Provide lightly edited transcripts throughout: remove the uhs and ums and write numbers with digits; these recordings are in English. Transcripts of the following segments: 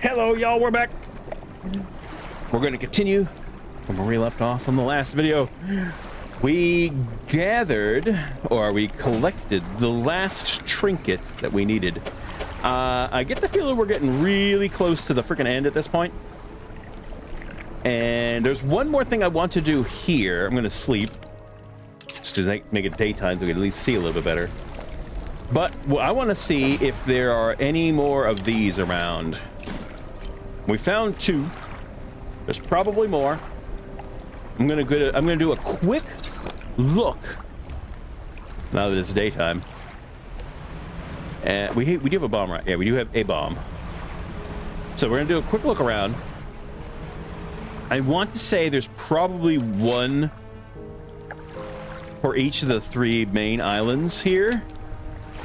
Hello, y'all, we're back. We're going to continue from where we left off on the last video. We gathered, or we collected, the last trinket that we needed. I get the feeling we're getting really close to the freaking end at this point. And there's one more thing I want to do here. I'm going to sleep. Just to make it daytime so we can at least see a little bit better. But I want to see if there are any more of these around. We found 2. There's probably more. I'm gonna do a quick look now that it's daytime. And we do have a bomb, right? Yeah, we do have a bomb. So we're gonna do a quick look around. I want to say there's probably one for each of the 3 main islands here.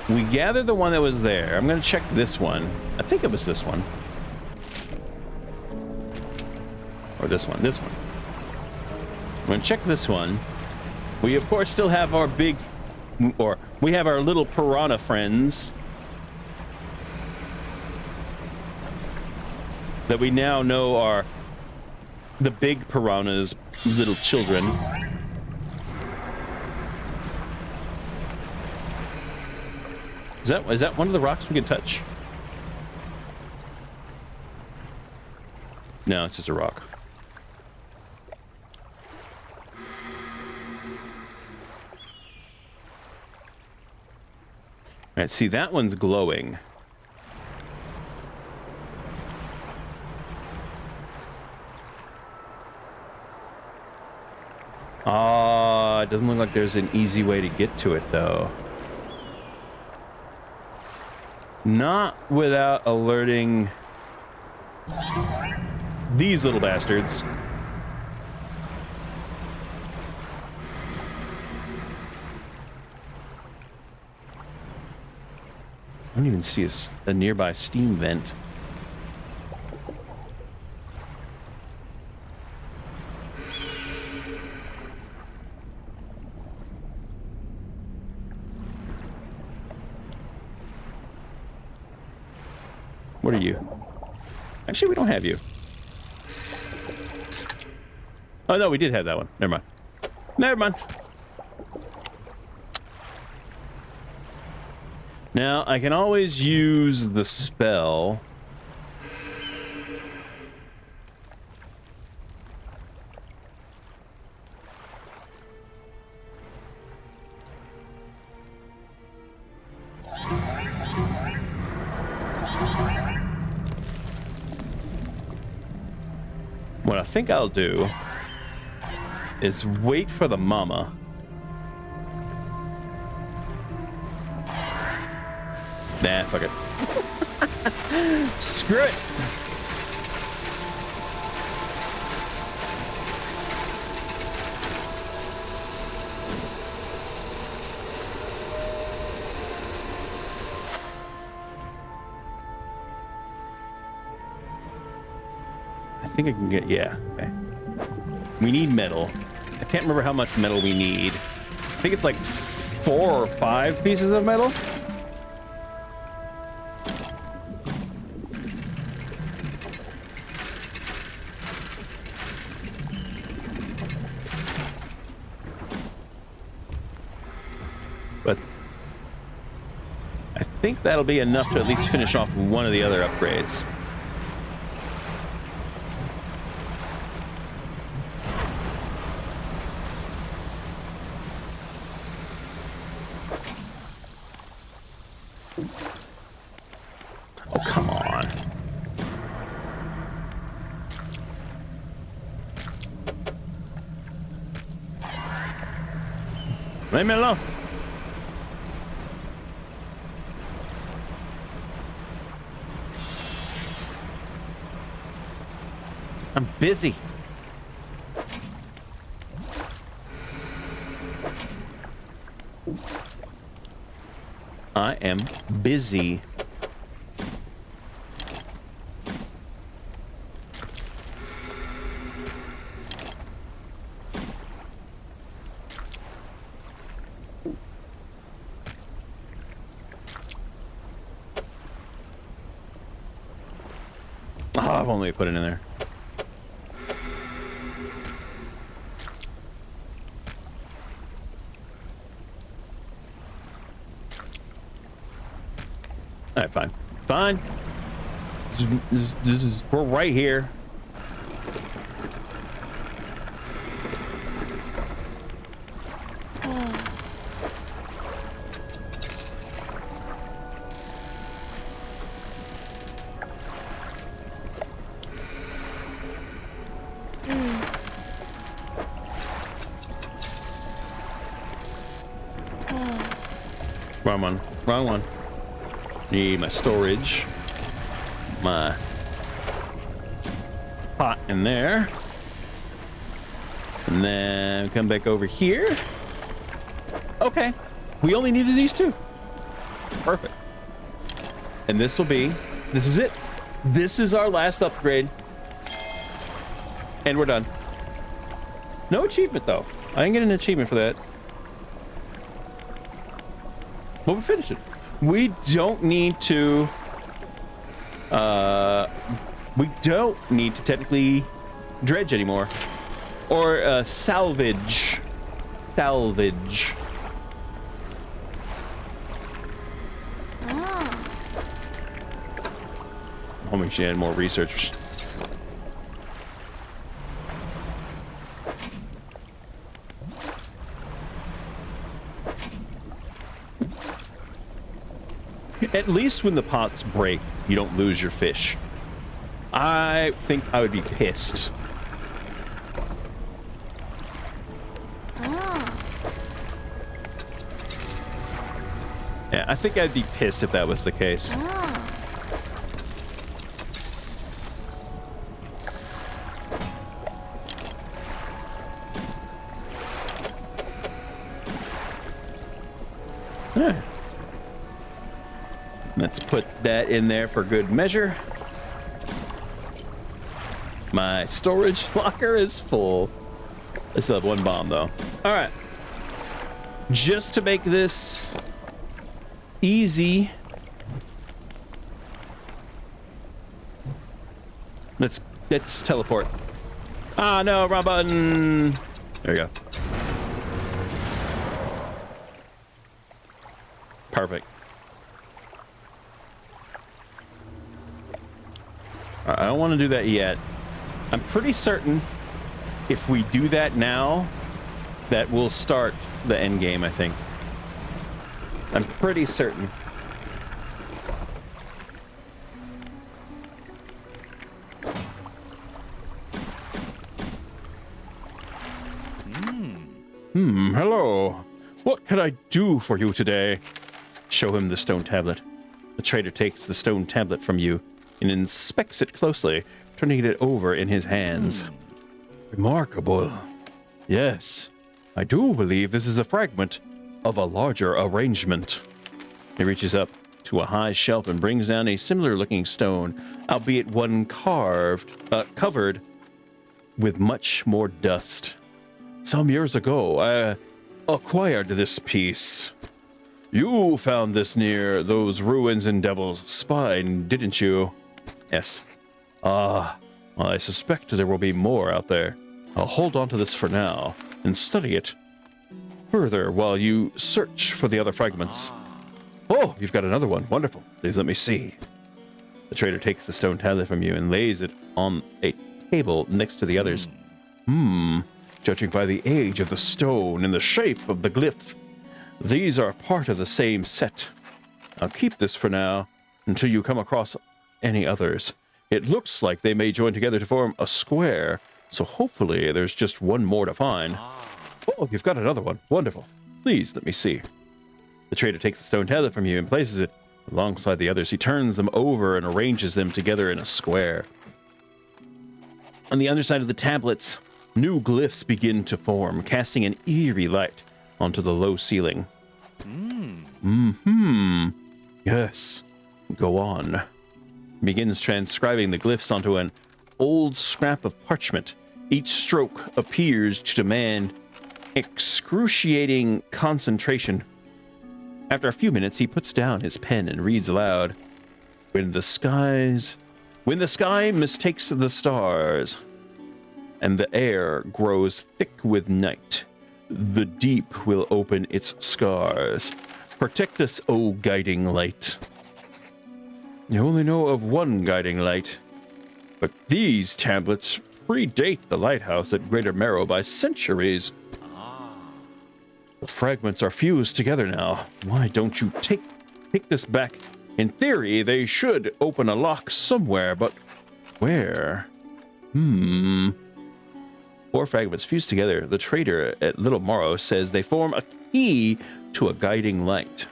We gathered the one that was there. I'm gonna check this one. I think it was this one. Or this one. This one. I'm gonna check this one. We of course still have our big, or we have our little piranha friends that we now know are the big piranha's little children. Is that one of the rocks we can touch? No, it's just a rock. All right, see, that one's glowing. It doesn't look like there's an easy way to get to it, though. Not without alerting these little bastards. I don't even see a nearby steam vent. What are you? Actually, we don't have you. Oh, no, we did have that one. Never mind. Never mind. Now, I can always use the spell. What I think I'll do is wait for the mama. Nah, fuck it. Screw it. I think I can get, yeah, okay. We need metal. I can't remember how much metal we need. I think it's like 4 or 5 pieces of metal. But I think that'll be enough to at least finish off one of the other upgrades. Oh, come on. Leave me alone. I'm busy. I am busy. won't let me put it in there. All right, fine. Fine. We're right here. Wrong one. Wrong one. Need my storage. My pot in there. And then come back over here. Okay. We only needed these two. Perfect. And this is it. This is our last upgrade. And we're done. No achievement though. I didn't get an achievement for that. But we finished it. We don't need to technically dredge anymore. Or salvage. Salvage. Ah. I'm hoping she had more research. At least when the pots break, you don't lose your fish. I think I would be pissed. Ah. Yeah, I think I'd be pissed if that was the case. Ah. Yeah. Let's put that in there for good measure. My storage locker is full. I still have one bomb though. All right. Just to make this easy, let's teleport. Ah, no, wrong button. There we go. Perfect. I don't want to do that yet. I'm pretty certain if we do that now, that will start the end game, I think. I'm pretty certain. Hello. What can I do for you today? Show him the stone tablet. The trader takes the stone tablet from you and inspects it closely, turning it over in his hands. Remarkable. Yes, I do believe this is a fragment of a larger arrangement. He reaches up to a high shelf and brings down a similar-looking stone, albeit one covered with much more dust. Some years ago, I acquired this piece. You found this near those ruins in Devil's Spine, didn't you? Yes. Well, I suspect there will be more out there. I'll hold on to this for now and study it further while you search for the other fragments. Oh, you've got another one. Wonderful. Please let me see. The trader takes the stone tablet from you and lays it on a table next to the others. Judging by the age of the stone and the shape of the glyph, these are part of the same set. I'll keep this for now until you come across any others. It looks like they may join together to form a square, so hopefully there's just one more to find. Oh, you've got another one. Wonderful. Please let me see. The trader takes the stone tablet from you and places it alongside the others. He turns them over and arranges them together in a square. On the underside of the tablets, new glyphs begin to form, casting an eerie light onto the low ceiling. Yes. Go on. Begins transcribing the glyphs onto an old scrap of parchment. Each stroke appears to demand excruciating concentration. After a few minutes, he puts down his pen and reads aloud. When the skies When the sky mistakes the stars, and the air grows thick with night, the deep will open its scars. Protect us, O guiding light. I only know of one guiding light, but these tablets predate the lighthouse at Greater Marrow by centuries. The fragments are fused together now. Why don't you take this back? In theory, they should open a lock somewhere, but where? 4 fragments fused together. The trader at Little Morrow says they form a key to a guiding light.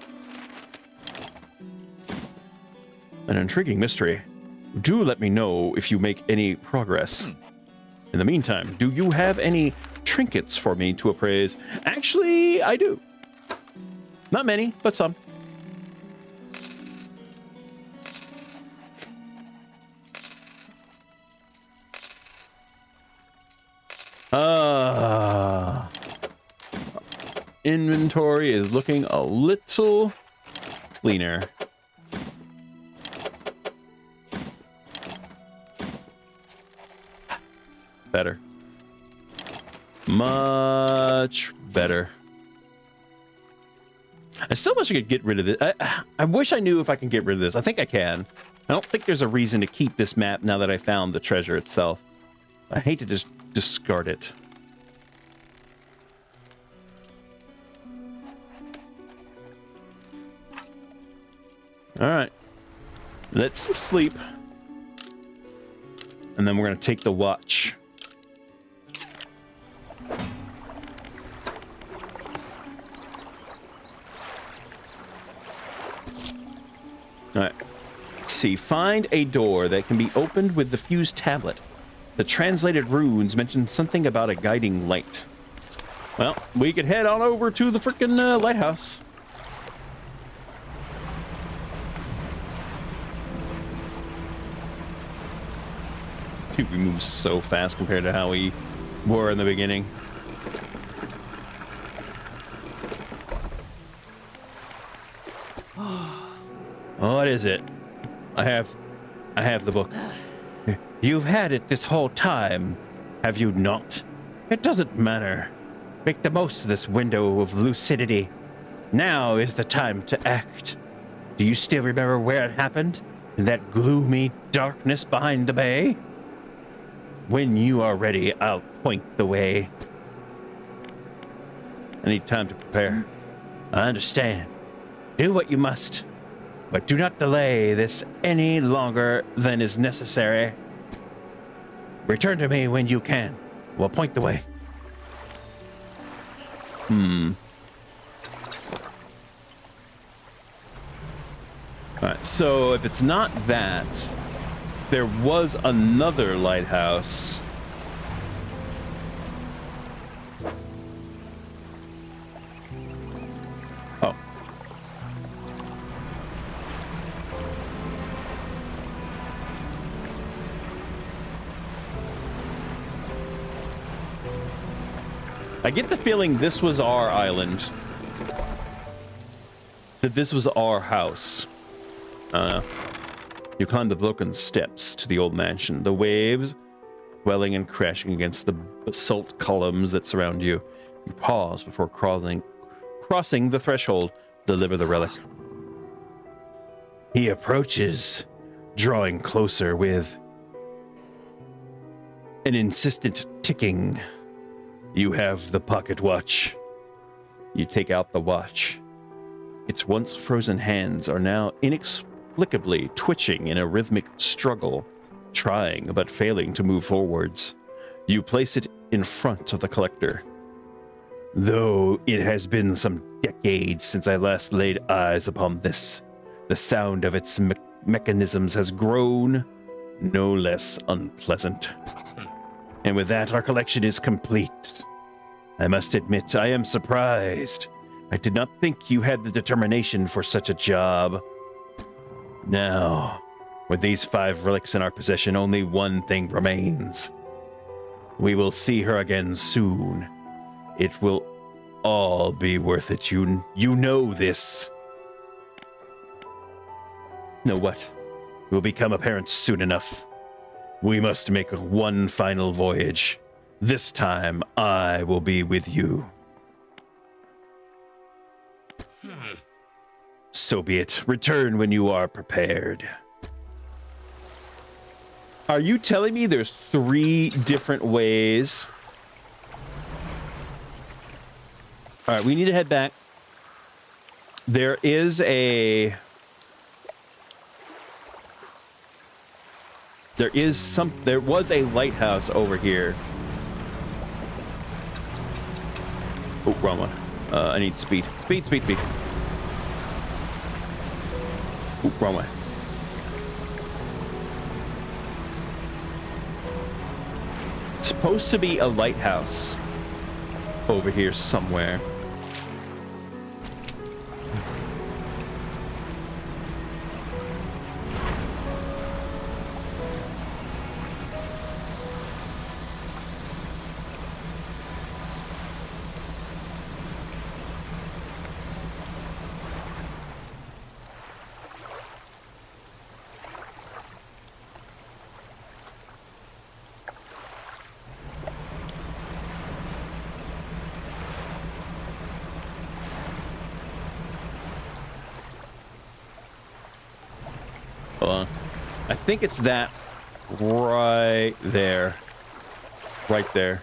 An intriguing mystery. Do let me know if you make any progress. In the meantime, do you have any trinkets for me to appraise? Actually, I do. Not many, but some. Inventory is looking a little cleaner. Better. Much better. I still wish I could get rid of this. I wish I knew if I can get rid of this. I think I can. I don't think there's a reason to keep this map now that I found the treasure itself. I hate to just discard it. All right. Let's sleep. And then we're going to take the watch. All right. Let's see. Find a door that can be opened with the fused tablet. The translated runes mention something about a guiding light. Well, we could head on over to the frickin' lighthouse. Dude, we move so fast compared to how we were in the beginning. What is it? I have the book. You've had it this whole time, have you not? It doesn't matter. Make the most of this window of lucidity. Now is the time to act. Do you still remember where it happened? In that gloomy darkness behind the bay? When you are ready, I'll point the way. I need time to prepare. I understand. Do what you must, but do not delay this any longer than is necessary. Return to me when you can. We'll point the way. Alright, so if it's not that, there was another lighthouse. Oh. I get the feeling this was our island. That this was our house. You climb the broken steps to the old mansion. The waves swelling and crashing against the basalt columns that surround you. You pause before crossing the threshold to deliver the relic. He approaches, drawing closer with an insistent ticking. You have the pocket watch. You take out the watch. Its once frozen hands are now inexplicably twitching in a rhythmic struggle, trying but failing to move forwards. You place it in front of the collector. Though it has been some decades since I last laid eyes upon this, the sound of its mechanisms has grown no less unpleasant. And with that, our collection is complete. I must admit, I am surprised. I did not think you had the determination for such a job. Now, with these 5 relics in our possession, only one thing remains. We will see her again soon. It will all be worth it. You know this. Know what? will become apparent soon enough. We must make one final voyage. This time, I will be with you. So be it. Return when you are prepared. Are you telling me there's 3 different ways? All right, we need to head back. There is a... There was a lighthouse over here. Oh, wrong one. I need speed. Speed. Oh, wrong way. It's supposed to be a lighthouse over here somewhere. I think it's that right there. Right there.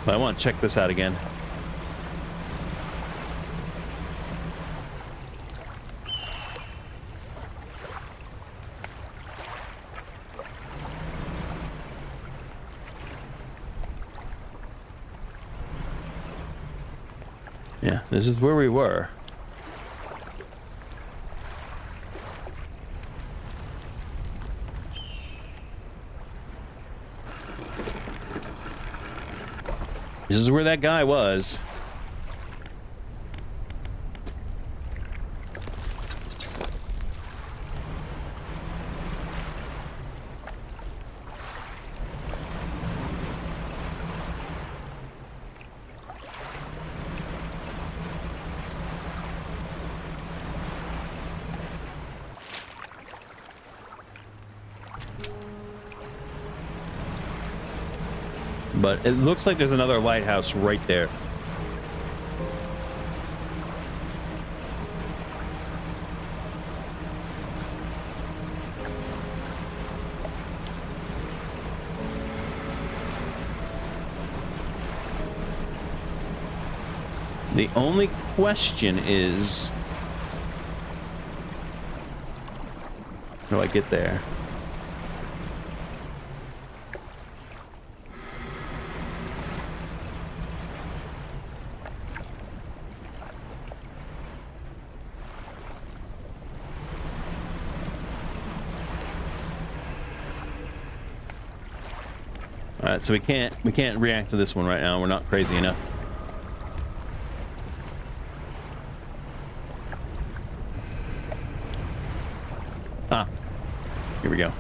I want to check this out again. Yeah, this is where we were. This is where that guy was. But it looks like there's another lighthouse right there. The only question is, how do I get there? All right, so we can't react to this one right now. We're not crazy enough. Ah, here we go.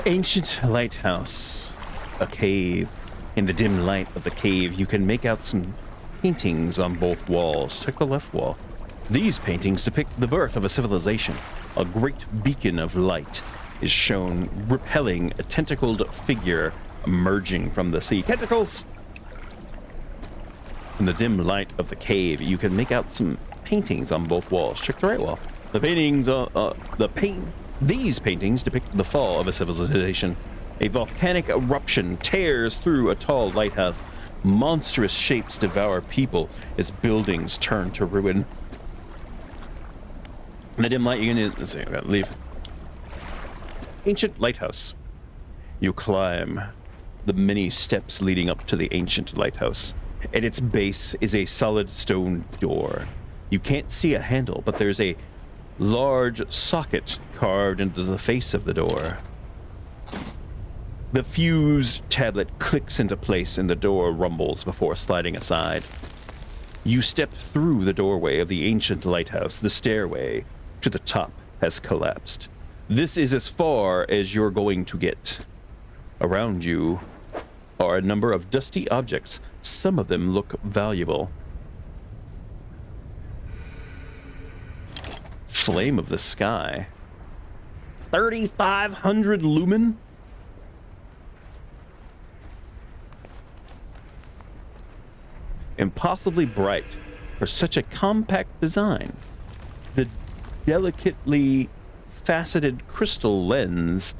Ancient lighthouse, a cave. In the dim light of the cave, you can make out some paintings on both walls. Check the left wall. These paintings depict the birth of a civilization. A great beacon of light is shown repelling a tentacled figure emerging from the sea. Tentacles! In the dim light of the cave, you can make out some paintings on both walls. Check the right wall. The paintings, these paintings depict the fall of a civilization. A volcanic eruption tears through a tall lighthouse. Monstrous shapes devour people as buildings turn to ruin. In the dim light, you can... Let's see, I gotta leave. Ancient lighthouse. You climb the many steps leading up to the ancient lighthouse. At its base is a solid stone door. You can't see a handle, but there's a large socket carved into the face of the door. The fused tablet clicks into place and the door rumbles before sliding aside. You step through the doorway of the ancient lighthouse. The stairway to the top has collapsed. This is as far as you're going to get. Around you, are a number of dusty objects. Some of them look valuable. Flame of the sky. 3,500 lumen? Impossibly bright for such a compact design. The delicately faceted crystal lens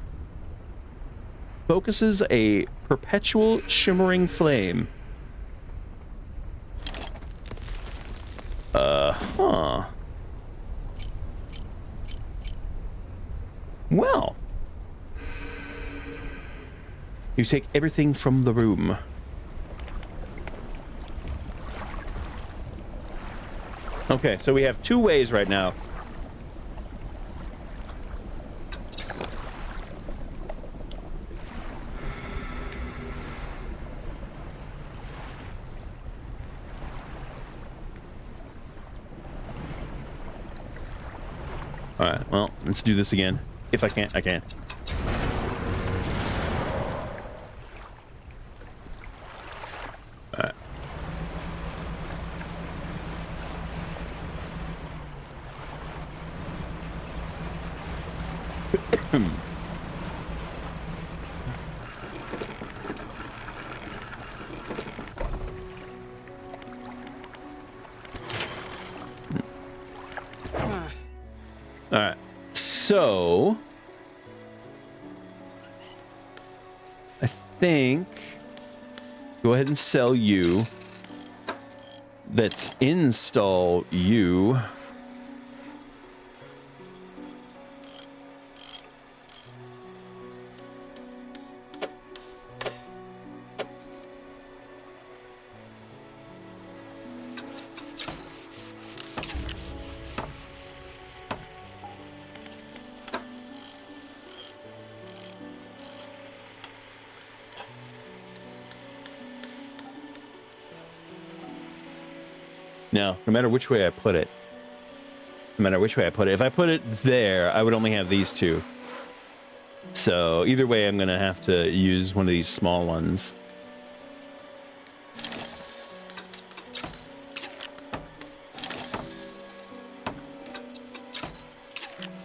focuses a perpetual shimmering flame. Huh. Well. You take everything from the room. Okay, so we have 2 ways right now. Alright, well, let's do this again. If I can, I can. Alright. Alright, so I think go ahead and sell you. Let's install you. Now, no matter which way I put it, if I put it there, I would only have these 2. So either way, I'm going to have to use one of these small ones.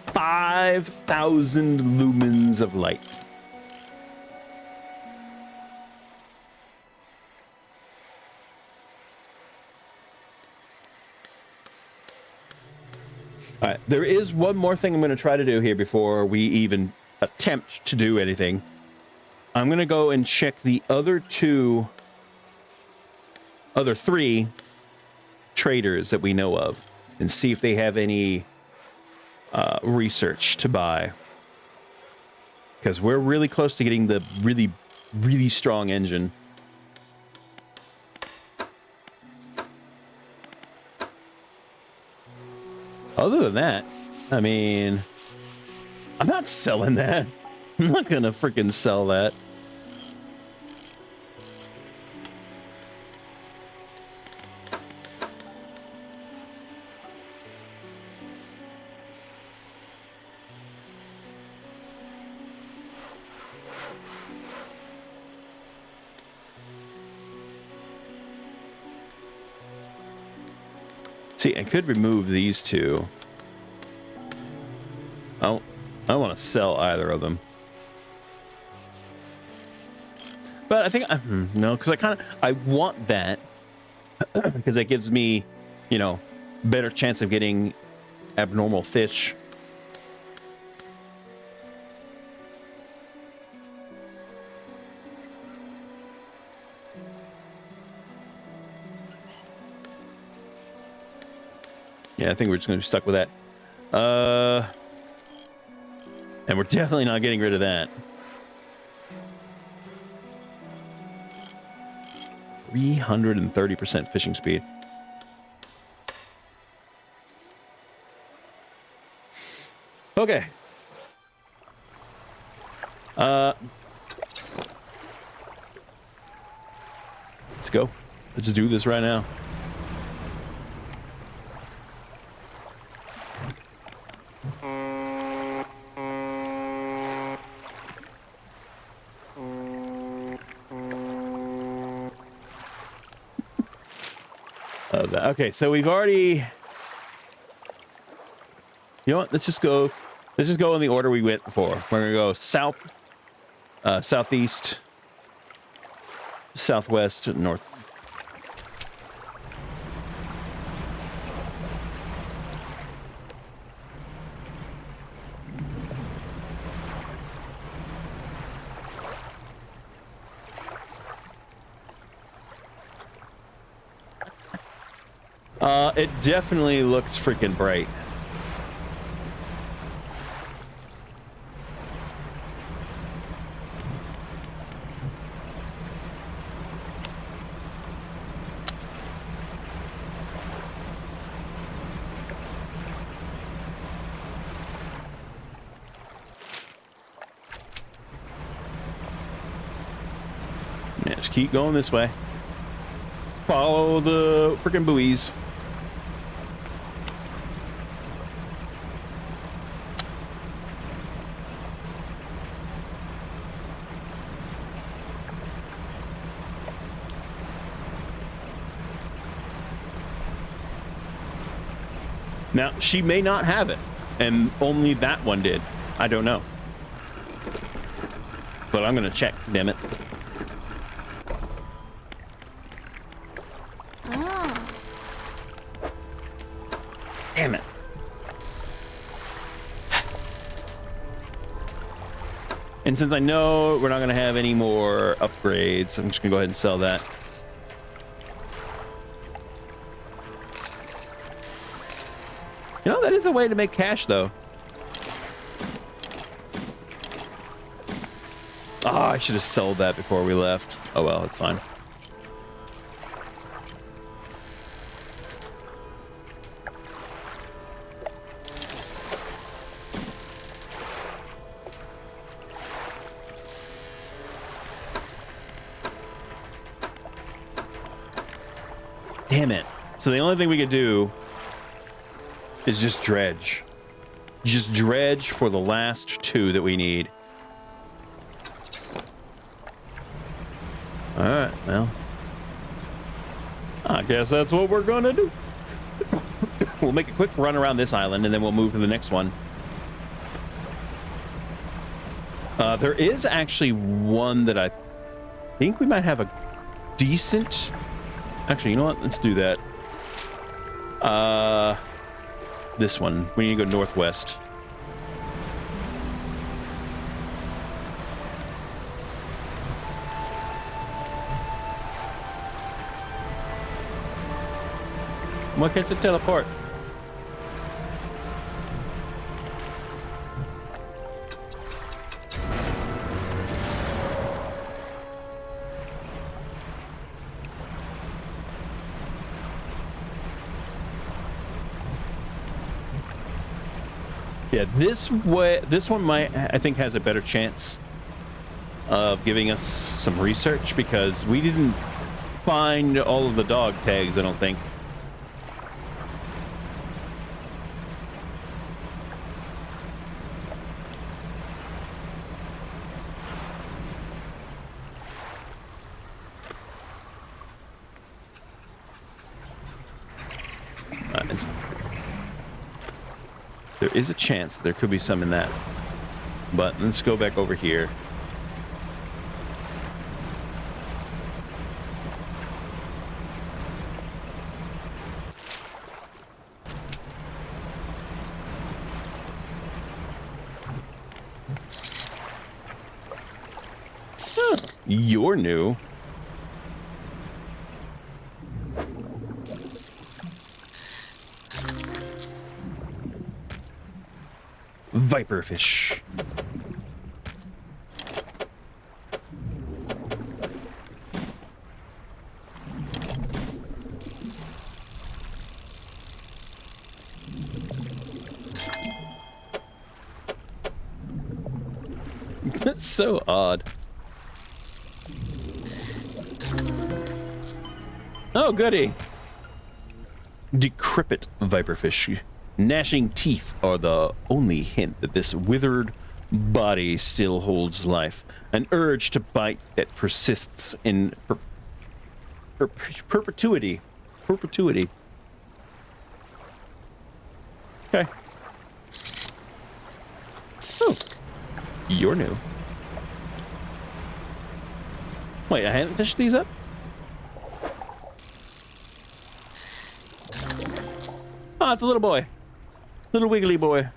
$5,000 lumens of light. All right, there is one more thing I'm going to try to do here before we even attempt to do anything. I'm going to go and check the other 3 traders that we know of and see if they have any research to buy. Because we're really close to getting the really, really strong engine. Other than that, I mean, I'm not selling that. I'm not gonna freaking sell that. See, I could remove these 2. I don't want to sell either of them. But I think no, because I want that because that gives me, you know, better chance of getting abnormal fish. Yeah, I think we're just going to be stuck with that. And we're definitely not getting rid of that. 330% fishing speed. Okay. Let's go. Let's do this right now. Okay, so we've already... You know what? Let's just go in the order we went before. We're gonna go south, southeast, southwest, north. It definitely looks freaking bright. Yeah, just keep going this way. Follow the freaking buoys. Now, she may not have it, and only that one did. I don't know. But I'm gonna check, damn it. Oh. Damn it. And since I know we're not gonna have any more upgrades, I'm just gonna go ahead and sell that. You know, that is a way to make cash, though. Oh, I should have sold that before we left. Oh well, it's fine. Damn it. So the only thing we could do is just dredge. Just dredge for the last two that we need. Alright, well. I guess that's what we're gonna do. We'll make a quick run around this island and then we'll move to the next one. There is actually one that I think we might have a decent... Actually, you know what? Let's do that. This one. We need to go northwest. Why can't you teleport? Yeah, this one might, I think, has a better chance of giving us some research because we didn't find all of the dog tags, I don't think. There is a chance there could be some in that. But let's go back over here. Huh, you're new. Viperfish. That's so odd. Oh, goody. Decrepit viperfish. Gnashing teeth are the only hint that this withered body still holds life. An urge to bite that persists in perpetuity. perpetuity. Okay. Oh, you're new. Wait, I haven't fished these up? Oh, it's a little boy. Little wiggly boy.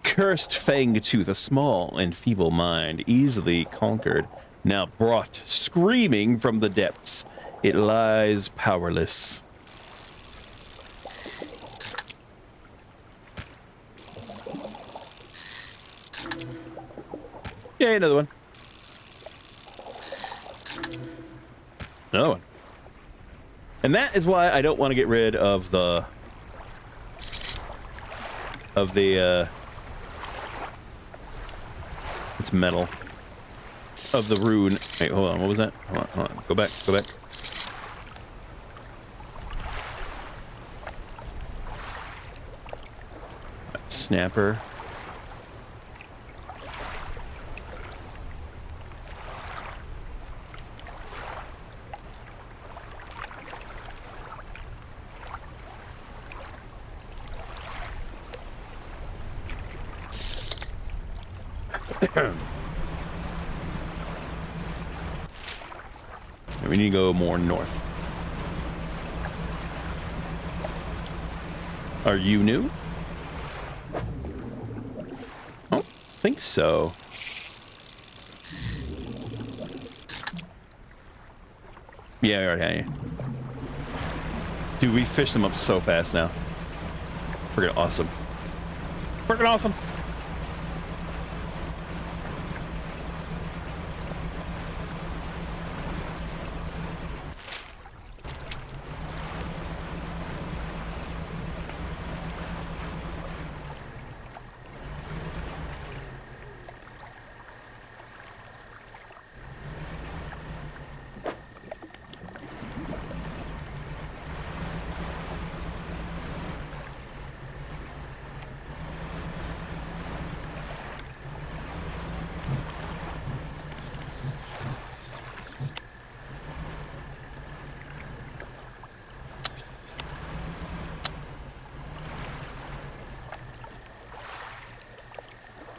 Cursed Fangtooth, a small and feeble mind, easily conquered, now brought screaming from the depths. It lies powerless. Yay, another one. Another one. And that is why I don't want to get rid of the it's metal of the rune. Wait, hold on, what was that? Hold on, go back. Snapper. We need to go more north. Are you new? I don't think so. Yeah, I already had you. Dude, we fished them up so fast now. Freaking awesome. Freaking awesome.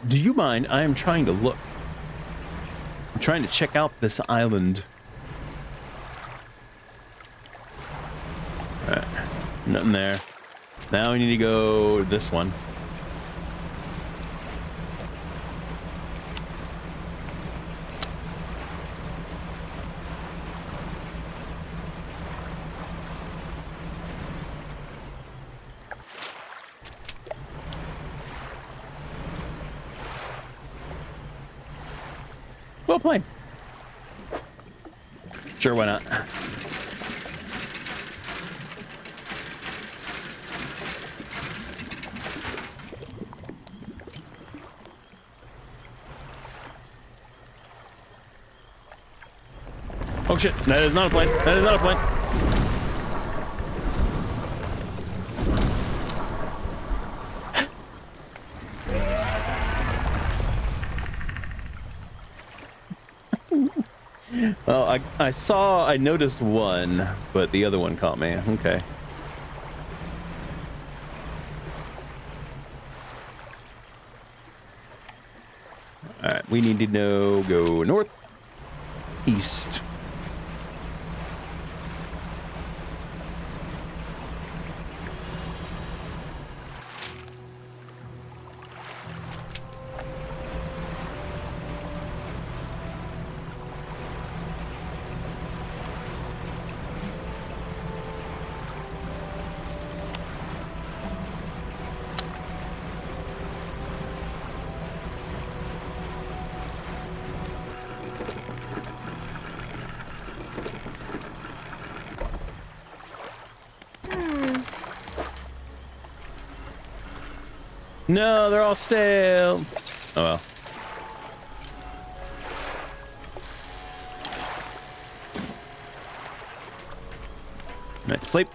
Do you mind? I am trying to look. I'm trying to check out this island. Alright. Nothing there. Now we need to go this one. Well played. Sure, why not? Oh shit, that is not a plane. That is not a plane. Well, I noticed one, but the other one caught me. Okay. Alright, we need to go north, east. No, they're all stale. Oh well. Night sleep.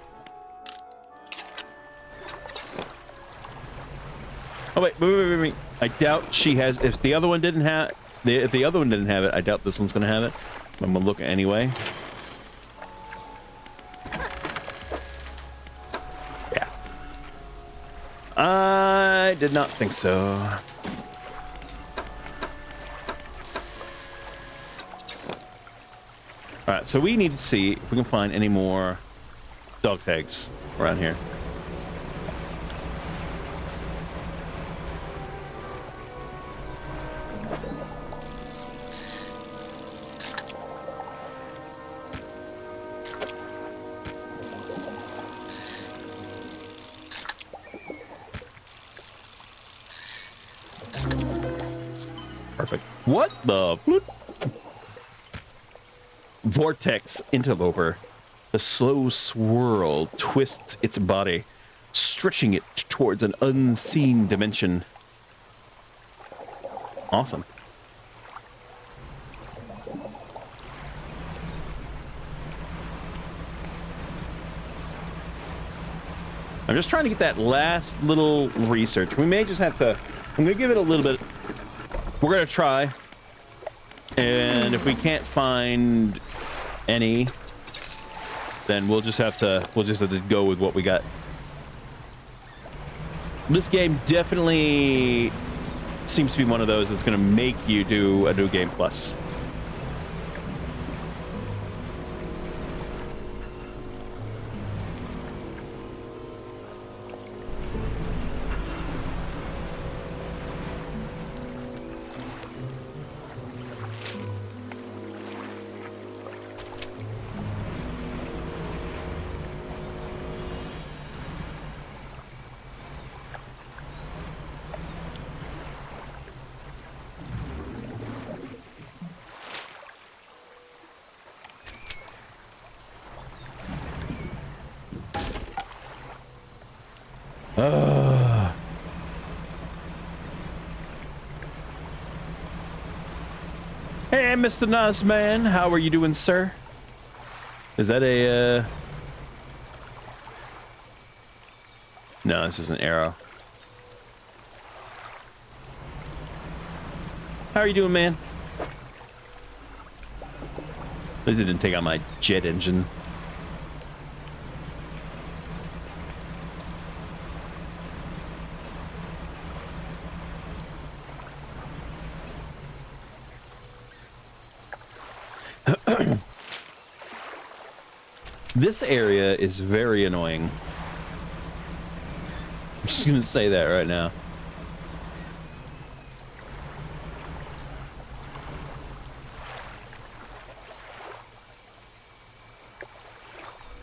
Oh wait. I doubt she has. If the other one didn't have, if the other one didn't have it, I doubt this one's gonna have it. I'm gonna look anyway. Yeah. I did not think so. All right, so we need to see if we can find any more dog tags around here. Perfect. What the? Vortex interloper. The slow swirl twists its body, stretching it towards an unseen dimension. Awesome. I'm just trying to get that last little research. We may just have to... I'm going to give it a little bit... We're going to try. And if we can't find any, then we'll just have to go with what we got. This game definitely seems to be one of those that's going to make you do a new game plus. Hey, Mr. Nazman, how are you doing, sir? Is that a, No, this is an arrow. How are you doing, man? At least it didn't take out my jet engine. This area is very annoying. I'm just gonna say that right now.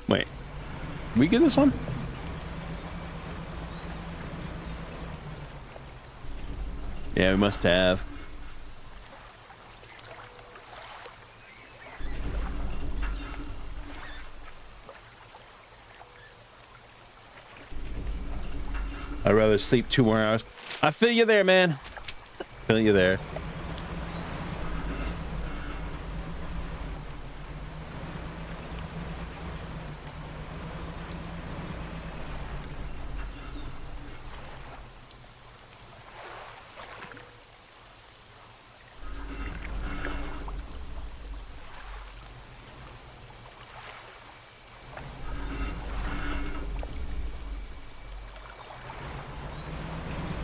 Wait, we get this one? Yeah, we must have. I'd rather sleep 2 more hours. I feel you there, man. Feel you there.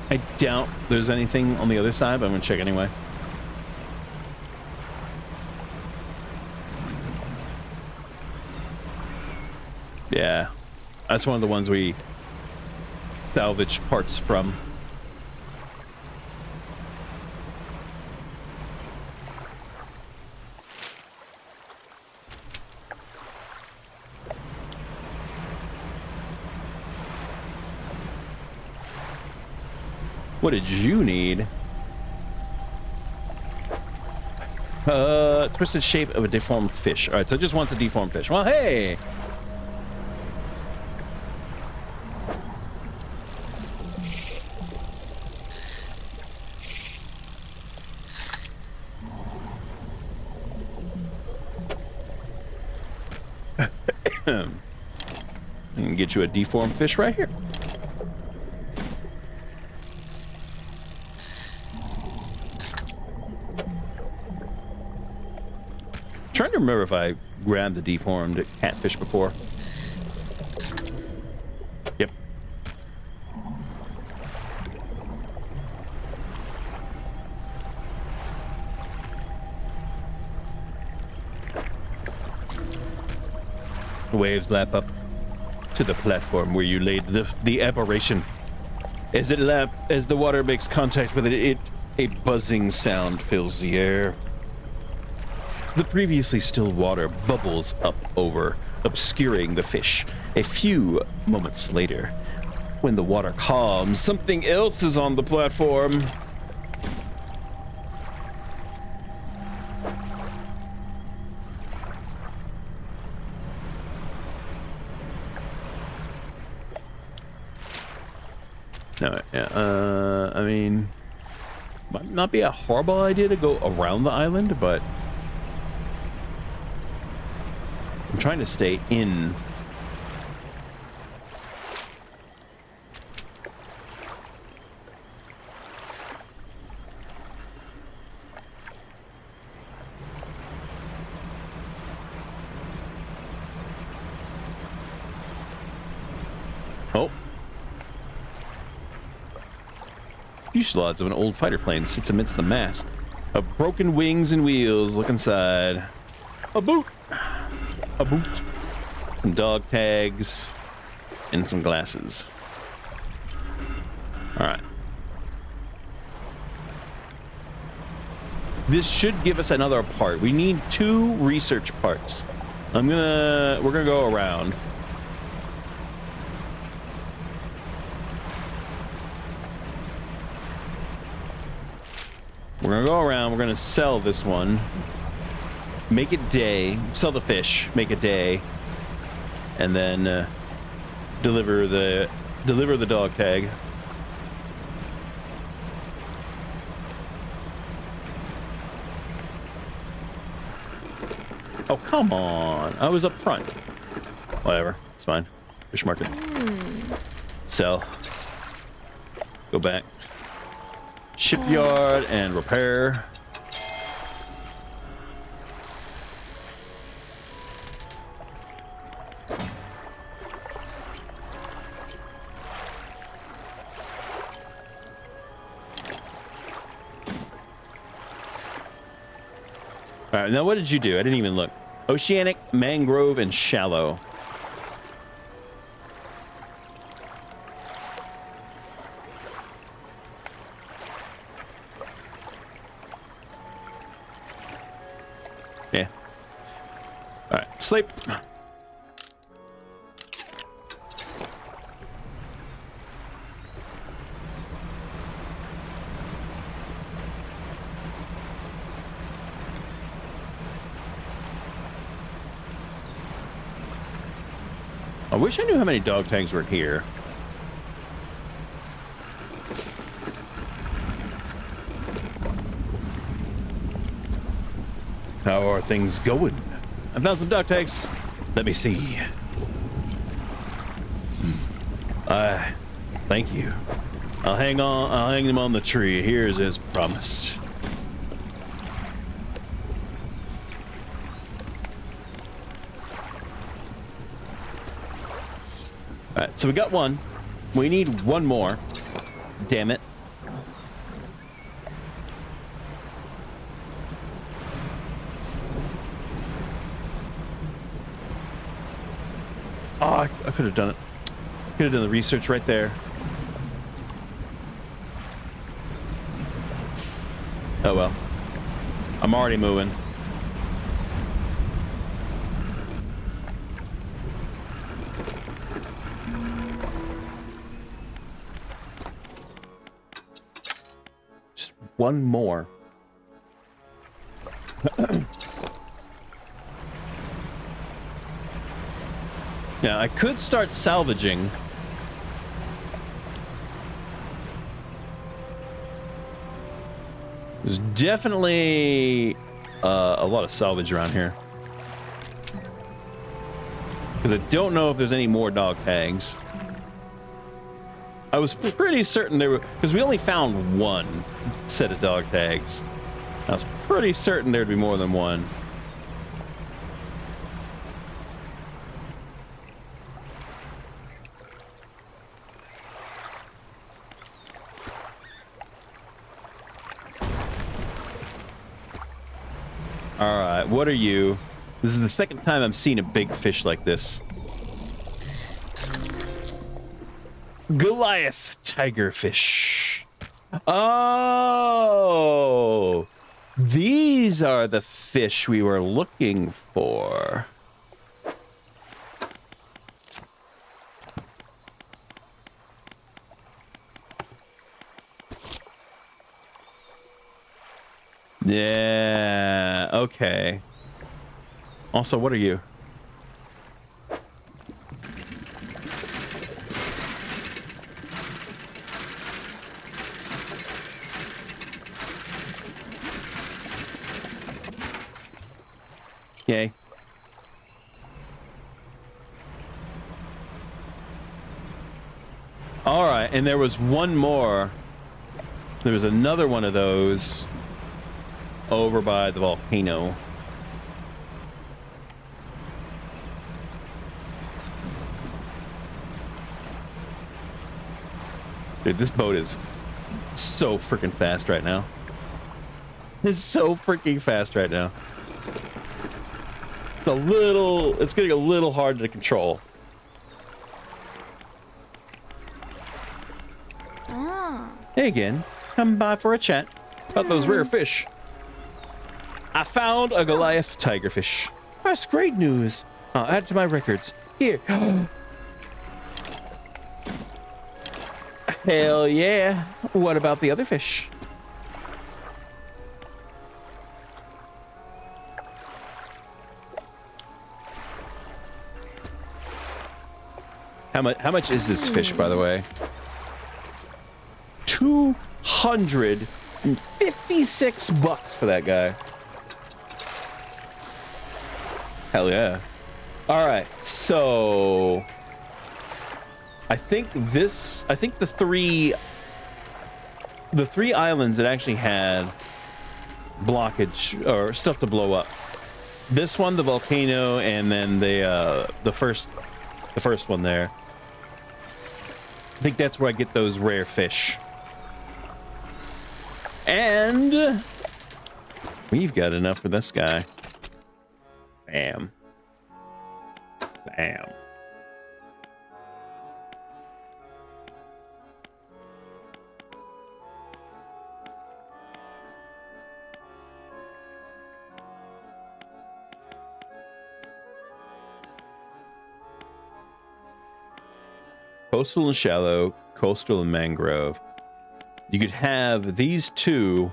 I doubt there's anything on the other side, but I'm gonna check anyway. Yeah, that's one of the ones we salvage parts from. What did you need? Twisted shape of a deformed fish. All right, so it just wants a deformed fish. Well, hey. I can get you a deformed fish right here. Trying to remember if I grabbed the deformed catfish before. Yep. Waves lap up to the platform where you laid the aberration. As the water makes contact with it, a buzzing sound fills the air. The previously still water bubbles up over, obscuring the fish. A few moments later, when the water calms, something else is on the platform. No, yeah, I mean, might not be a horrible idea to go around the island, but I'm trying to stay in. Oh. Fuselage of an old fighter plane sits amidst the mass of broken wings and wheels. Look inside. A boot. A boot. Some dog tags. And some glasses. Alright. This should give us another part. We need 2 research parts. We're gonna go around. We're gonna go around, we're gonna sell this one. Make it day. Sell the fish, make it day. And then deliver the dog tag. Oh, come on. I was up front. Whatever, it's fine. Fish market. Sell. Go back. Shipyard and repair. All right, now what did you do? I didn't even look. Oceanic, mangrove, and shallow. Yeah. All right, sleep. I wish I knew how many dog tags were here. How are things going? I found some dog tags. Let me see. Thank you. I'll hang them on the tree. Here's as promised. All right, so we got one. We need one more. Damn it. Oh, I could have done it. Could have done the research right there. Oh well. I'm already moving. Just one more. Yeah, I could start salvaging. There's definitely a lot of salvage around here. Because I don't know if there's any more dog tags. I was pretty certain there were, because we only found one set of dog tags. I was pretty certain there'd be more than one. All right, what are you? This is the second time I've seen a big fish like this. Goliath tigerfish. Oh, these are the fish we were looking for. Yeah, okay. Also, what are you? Yay. All right, and there was one more. There was another one of those over by the volcano. Dude, this boat is so freaking fast right now. It's so freaking fast right now. It's getting a little hard to control. Hey again, come by for a chat about those rare fish. I found a Goliath tigerfish. That's great news. I'll add it to my records. Here. Hell yeah. What about the other fish? How much is this fish, by the way? 256 bucks for that guy. Hell yeah. All right, so I think the three islands that actually had blockage or stuff to blow up. This one, the volcano, and then the first one there. I think that's where I get those rare fish. And we've got enough for this guy. Bam. Bam. Coastal and shallow, coastal and mangrove. You could have these two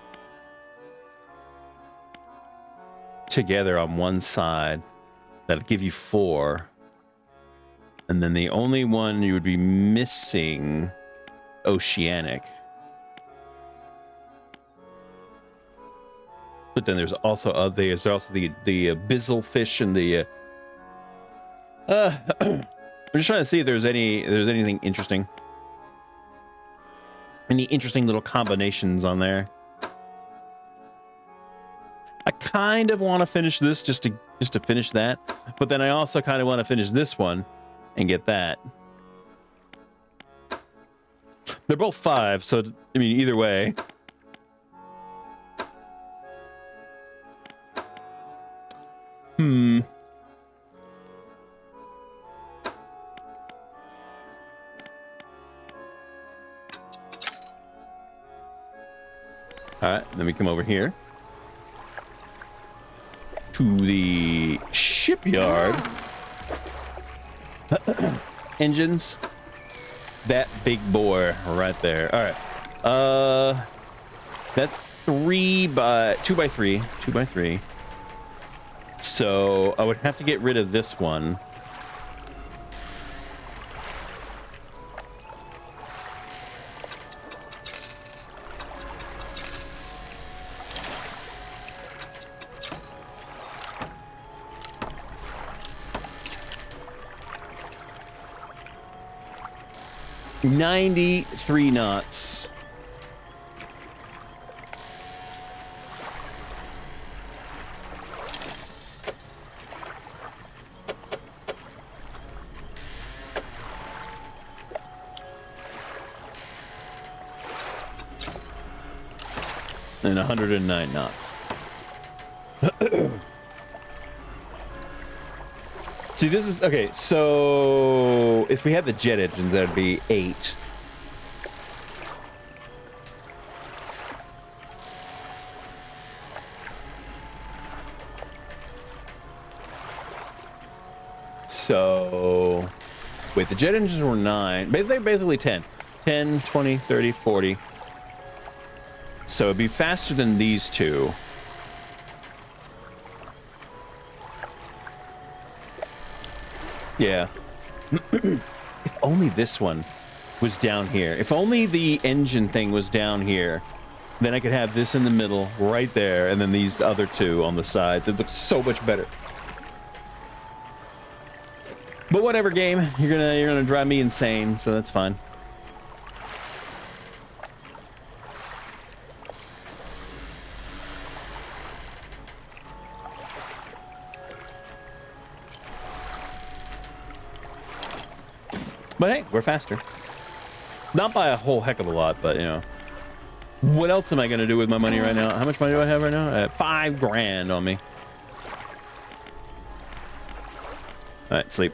together on one side. That'll give you 4. And then the only one you would be missing, oceanic. But then there's also the abyssal fish and the I'm just trying to see if there's anything interesting. Any interesting little combinations on there. I kind of want to finish this just to finish that, but then I also kind of want to finish this one and get that. They're both 5, so I mean either way. All right, then we come over here to the shipyard. Engines. That big boy right there. All right. That's 2 by 3. So I would have to get rid of this one. $93 knots. And 109 knots. See, this is okay. So if we had the jet engines, that'd be 8. So wait, the jet engines were 9. Basically 10. 10, 20, 30, 40. So it'd be faster than these two. Yeah. If only this one was down here. If only the engine thing was down here. Then I could have this in the middle, right there, and then these other two on the sides. It looks so much better. But whatever, game. You're gonna drive me insane, so that's fine. But hey, we're faster. Not by a whole heck of a lot, but you know. What else am I gonna do with my money right now? How much money do I have right now? I have 5 grand on me. Alright, sleep.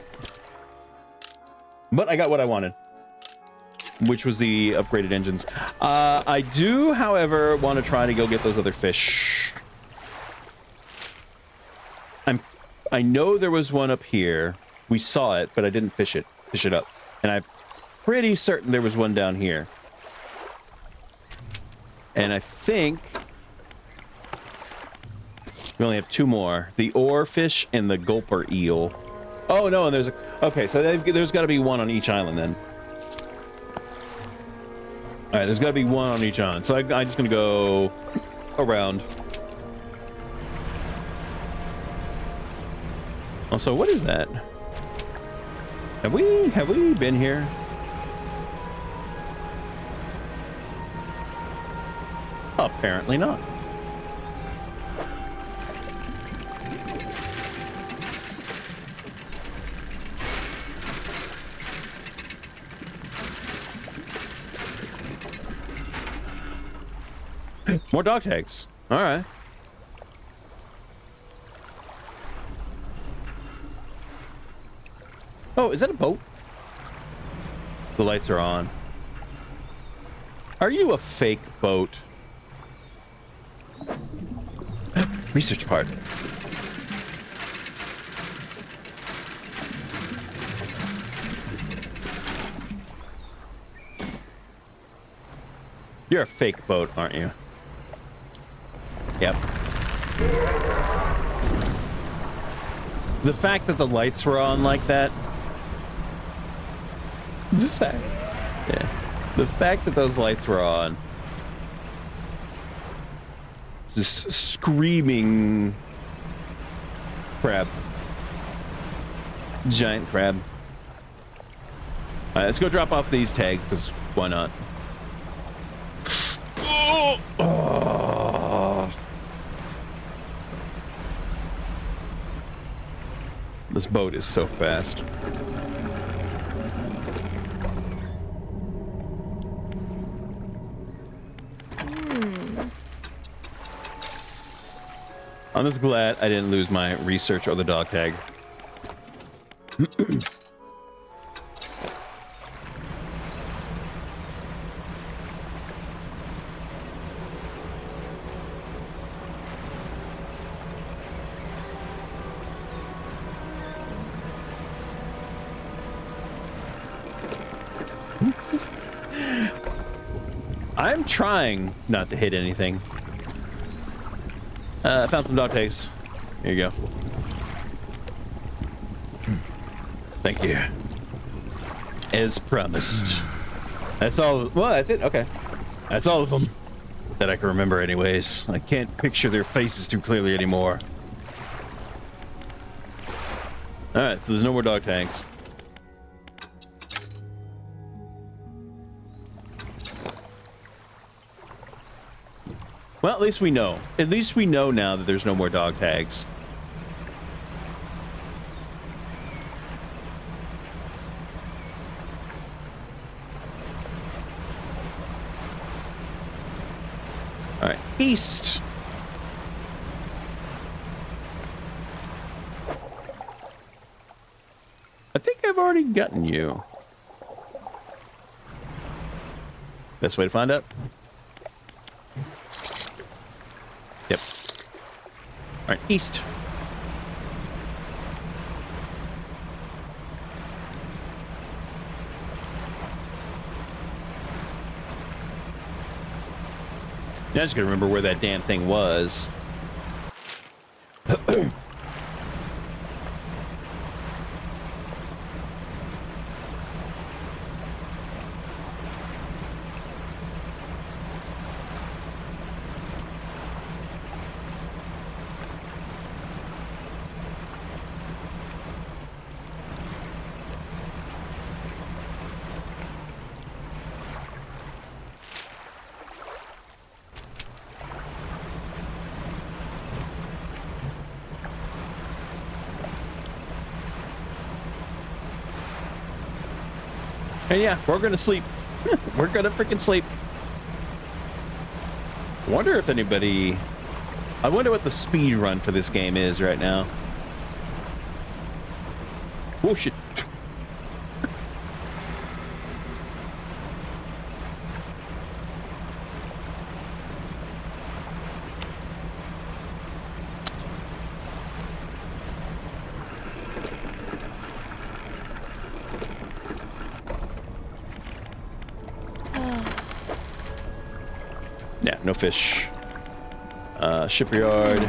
But I got what I wanted, which was the upgraded engines. I do, however, want to try to go get those other fish. I know there was one up here. We saw it, but I didn't fish it up. And I'm pretty certain there was one down here. And I think we only have 2 more. The oarfish and the gulper eel. Oh, no, and there's a... Okay, so there's got to be one on each island, then. Alright, there's got to be one on each island. So I'm just going to go around. Also, what is that? Have we been here? Apparently not. More dog tags. All right. Oh, is that a boat? The lights are on. Are you a fake boat? Research part. You're a fake boat, aren't you? Yep. The fact that the lights were on like that. The fact that those lights were on. Just screaming crab. Giant crab. Alright, let's go drop off these tags, because why not? Oh. This boat is so fast. I'm just glad I didn't lose my research or the dog tag. I'm trying not to hit anything. I found some dog tags. Here you go. Thank you. As promised. That's all. Well, that's it. Okay. That's all of them that I can remember anyways. I can't picture their faces too clearly anymore. Alright, so there's no more dog tags. Well, at least we know. At least we know now that there's no more dog tags. All right, east. think I've already gotten you. Best way to find out? Yep. All right, east. Now I just gotta remember where that damn thing was. And yeah, we're gonna sleep. We're gonna freaking sleep. Wonder if anybody... I wonder what the speed run for this game is right now. Oh shit. Yeah, no fish. Shipyard.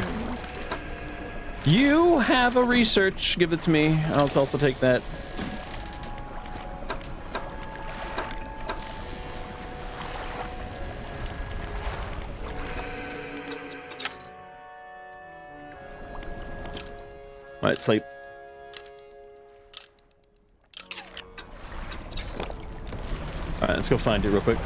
You have a research. Give it to me. I'll also take that. All right, sleep. All right, let's go find it real quick.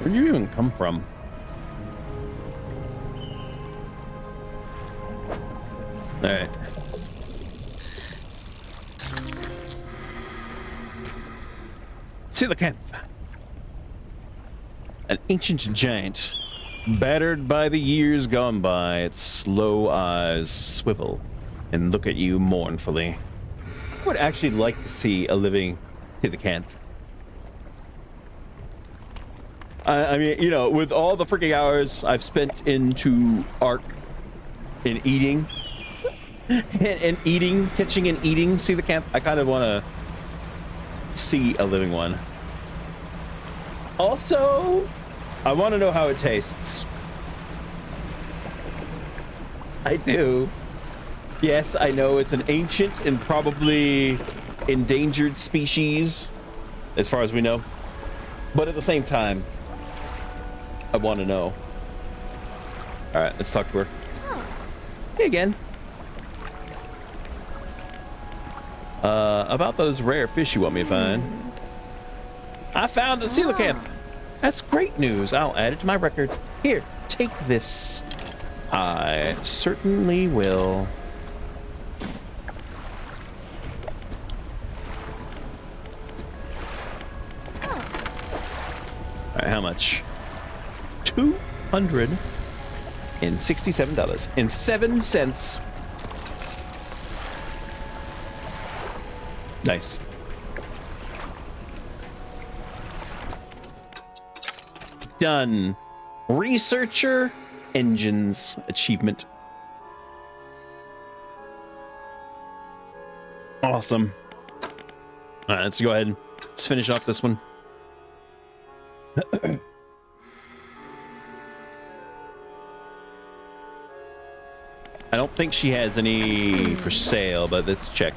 Where'd you even come from? All right. Coelacanth. An ancient giant, battered by the years gone by. Its slow eyes swivel and look at you mournfully. I would actually like to see a living Coelacanth. I mean, you know, with all the freaking hours I've spent into Ark in eating, and eating, catching and eating Coelacanth, I kind of want to see a living one. Also, I want to know how it tastes. I do. Yes, I know it's an ancient and probably endangered species, as far as we know. But at the same time, I want to know. All right, let's talk to her. Hey again. About those rare fish you want me to find. I found a Coelacanth. That's great news. I'll add it to my records. Here, take this. I certainly will. All right, how much? $267.07. Nice. Done. Researcher engines achievement. Awesome. All right, let's go ahead and let's finish off this one. I don't think she has any for sale, but let's check.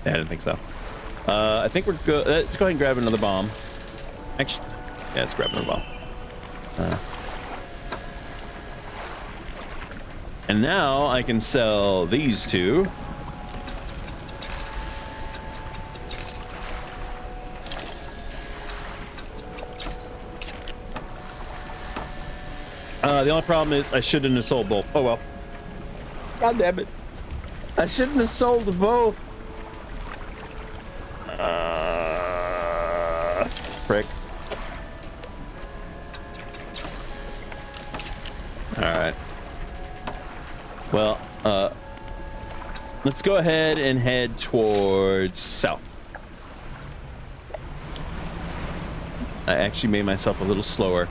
I don't think so. I think we're good. Let's go ahead and grab another bomb. Actually, yeah, let's grab another bomb. And now I can sell these two. The only problem is I shouldn't have sold both. Oh well. God damn it. I shouldn't have sold both. Frick. Alright. Well, let's go ahead and head towards south. I actually made myself a little slower.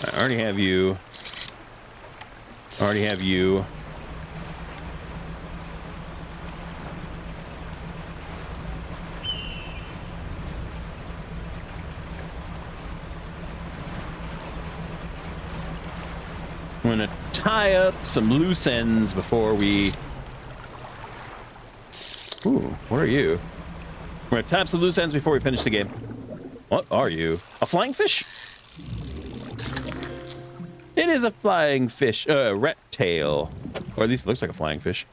I already have you. Already have you. I'm gonna tie up some loose ends before we... Ooh, what are you? We're gonna tie up some loose ends before we finish the game. What are you? A flying fish? It is a flying fish, rat tail, or at least it looks like a flying fish.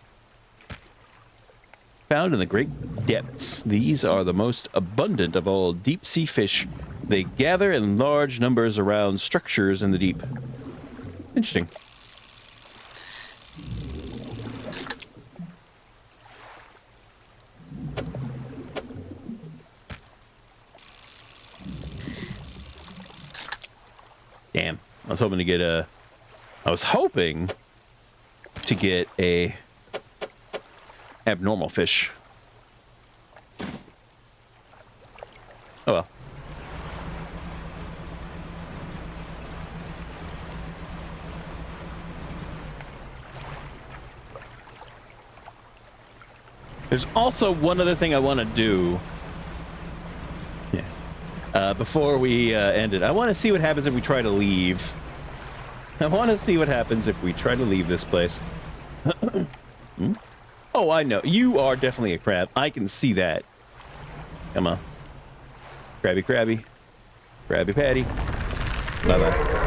Found in the great depths, these are the most abundant of all deep sea fish. They gather in large numbers around structures in the deep. Interesting. Damn. I was hoping to get a... I was hoping to get a abnormal fish. Oh well. There's also one other thing I want to do. Yeah. Before we end it, I want to see what happens if we try to leave. I want to see what happens if we try to leave this place. Hmm? Oh, I know. You are definitely a crab. I can see that. Come on. Crabby, crabby. Crabby patty. Bye-bye.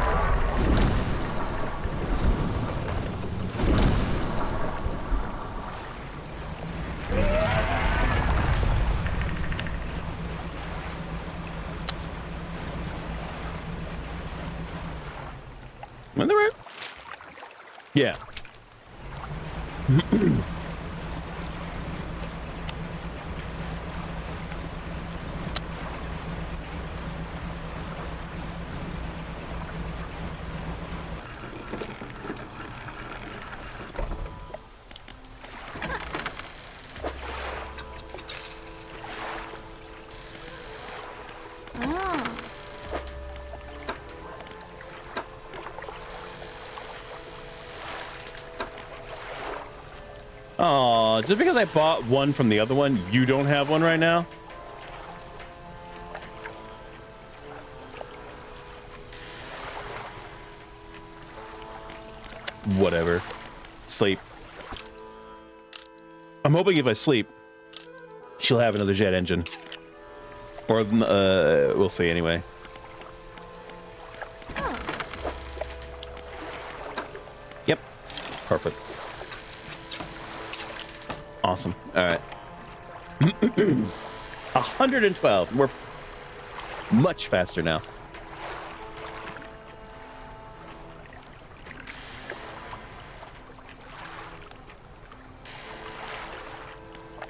On the road? Yeah. Oh, just because I bought one from the other one, you don't have one right now? Whatever. Sleep. I'm hoping if I sleep, she'll have another jet engine. Or, we'll see anyway. Yep. Perfect. Awesome. All right. 112. We're much faster now.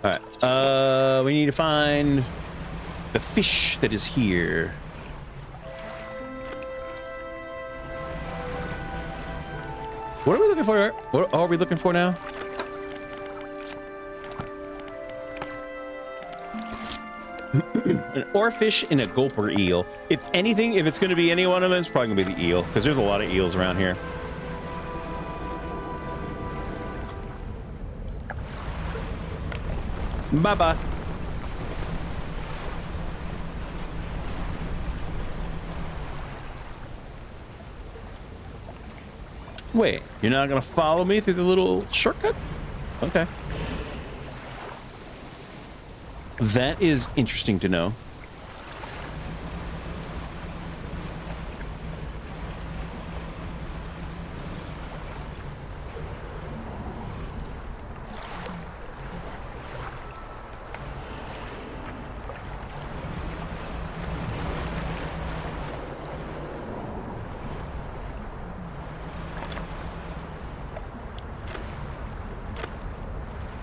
All right. We need to find the fish that is here. What are we looking for? What are we looking for now? An oarfish and a gulper eel. If anything, if it's going to be any one of them, it's probably going to be the eel, because there's a lot of eels around here. Bye-bye. Wait, you're not going to follow me through the little shortcut? Okay. That is interesting to know.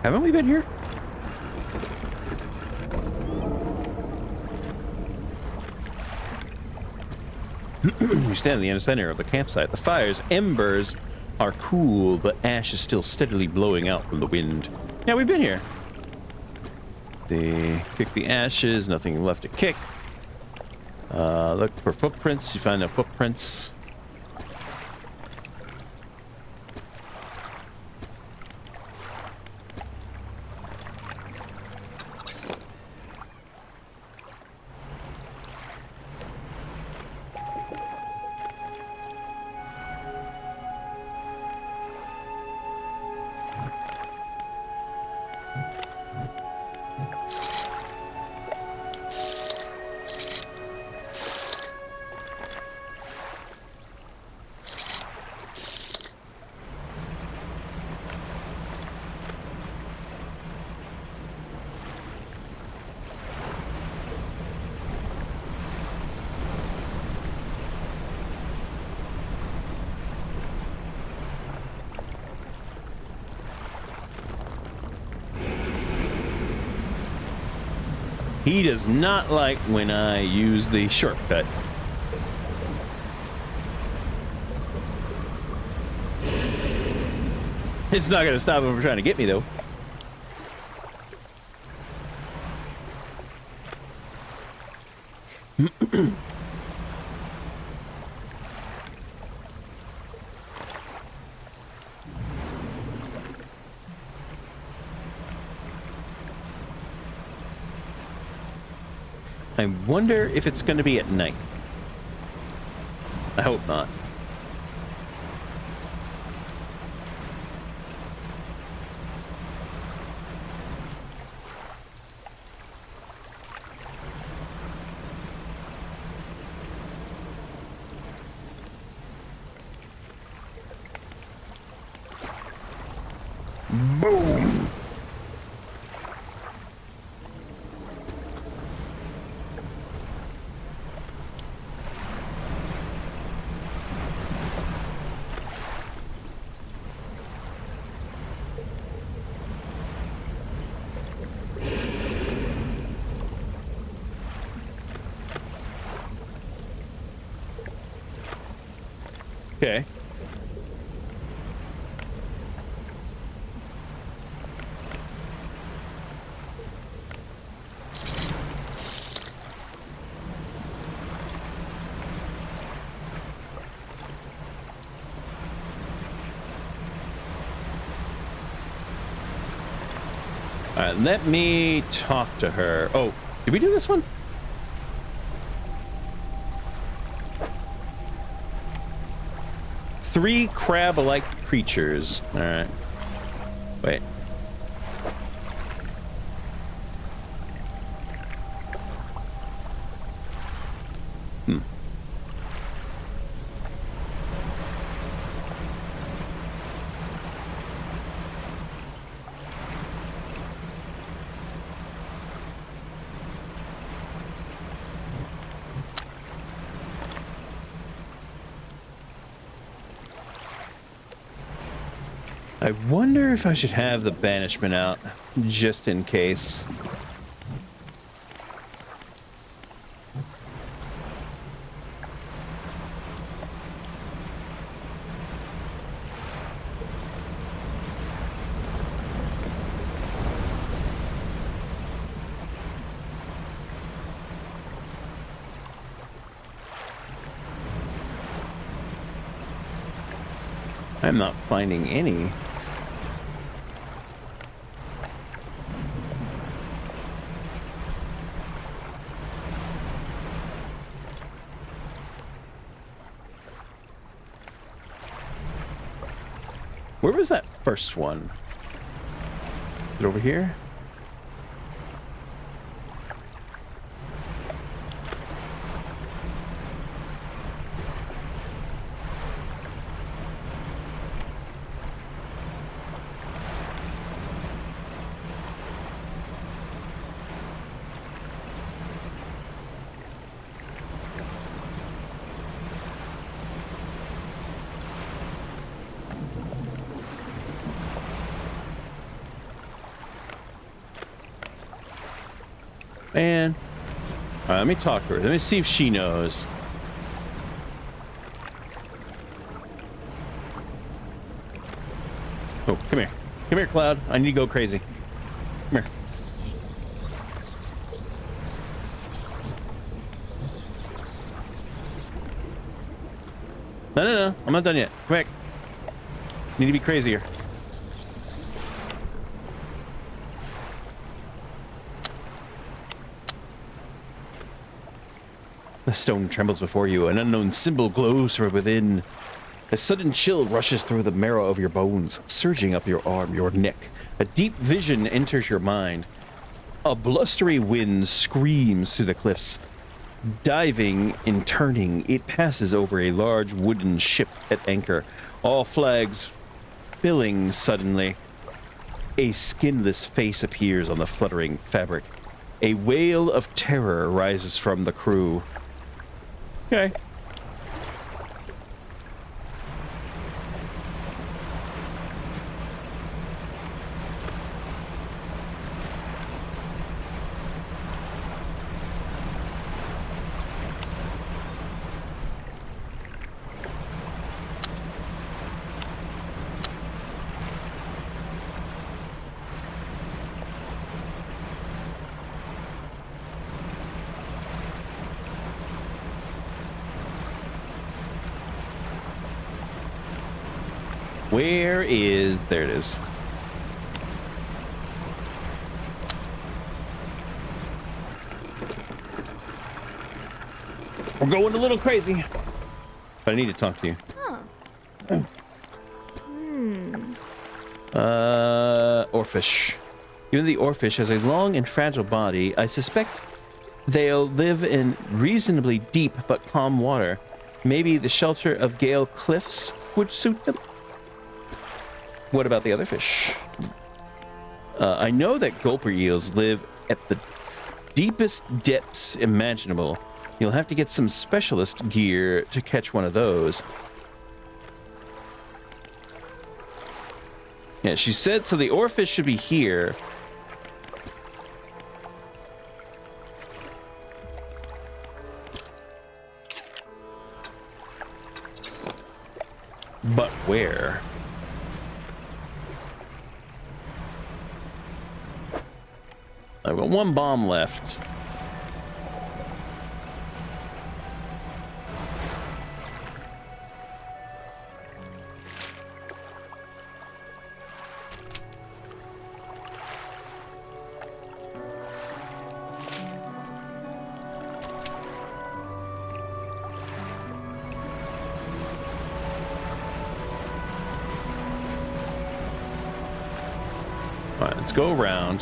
Haven't we been here? We stand in the center of the campsite. The fire's embers are cool, but ash is still steadily blowing out from the wind. Yeah, we've been here. They kick the ashes, nothing left to kick. Look for footprints. You find no footprints. He does not like when I use the shortcut. It's not going to stop him from trying to get me, though. I wonder if it's going to be at night. I hope not. Boom! Okay. All right, let me talk to her. Oh, did we do this one? Three crab-like creatures. All right. Wait. I wonder if I should have the banishment out, just in case. I'm not finding any. Where was that first one? Is it over here? Man. All right, let me talk to her. Let me see if she knows. Oh, come here. Come here, Cloud. I need to go crazy. Come here. No. I'm not done yet. Come back. Need to be crazier. The stone trembles before you. An unknown symbol glows from within. A sudden chill rushes through the marrow of your bones, surging up your arm, your neck. A deep vision enters your mind. A blustery wind screams through the cliffs. Diving and turning, it passes over a large wooden ship at anchor, all flags filling suddenly. A skinless face appears on the fluttering fabric. A wail of terror rises from the crew. Okay. Where is... There it is. We're going a little crazy. But I need to talk to you. Huh. Oarfish. Even the oarfish has a long and fragile body. I suspect they'll live in reasonably deep but calm water. Maybe the shelter of Gale Cliffs would suit them? What about the other fish? I know that gulper eels live at the deepest depths imaginable. You'll have to get some specialist gear to catch one of those. Yeah, she said, so the oarfish should be here. But where? I've got one bomb left. All right, let's go around.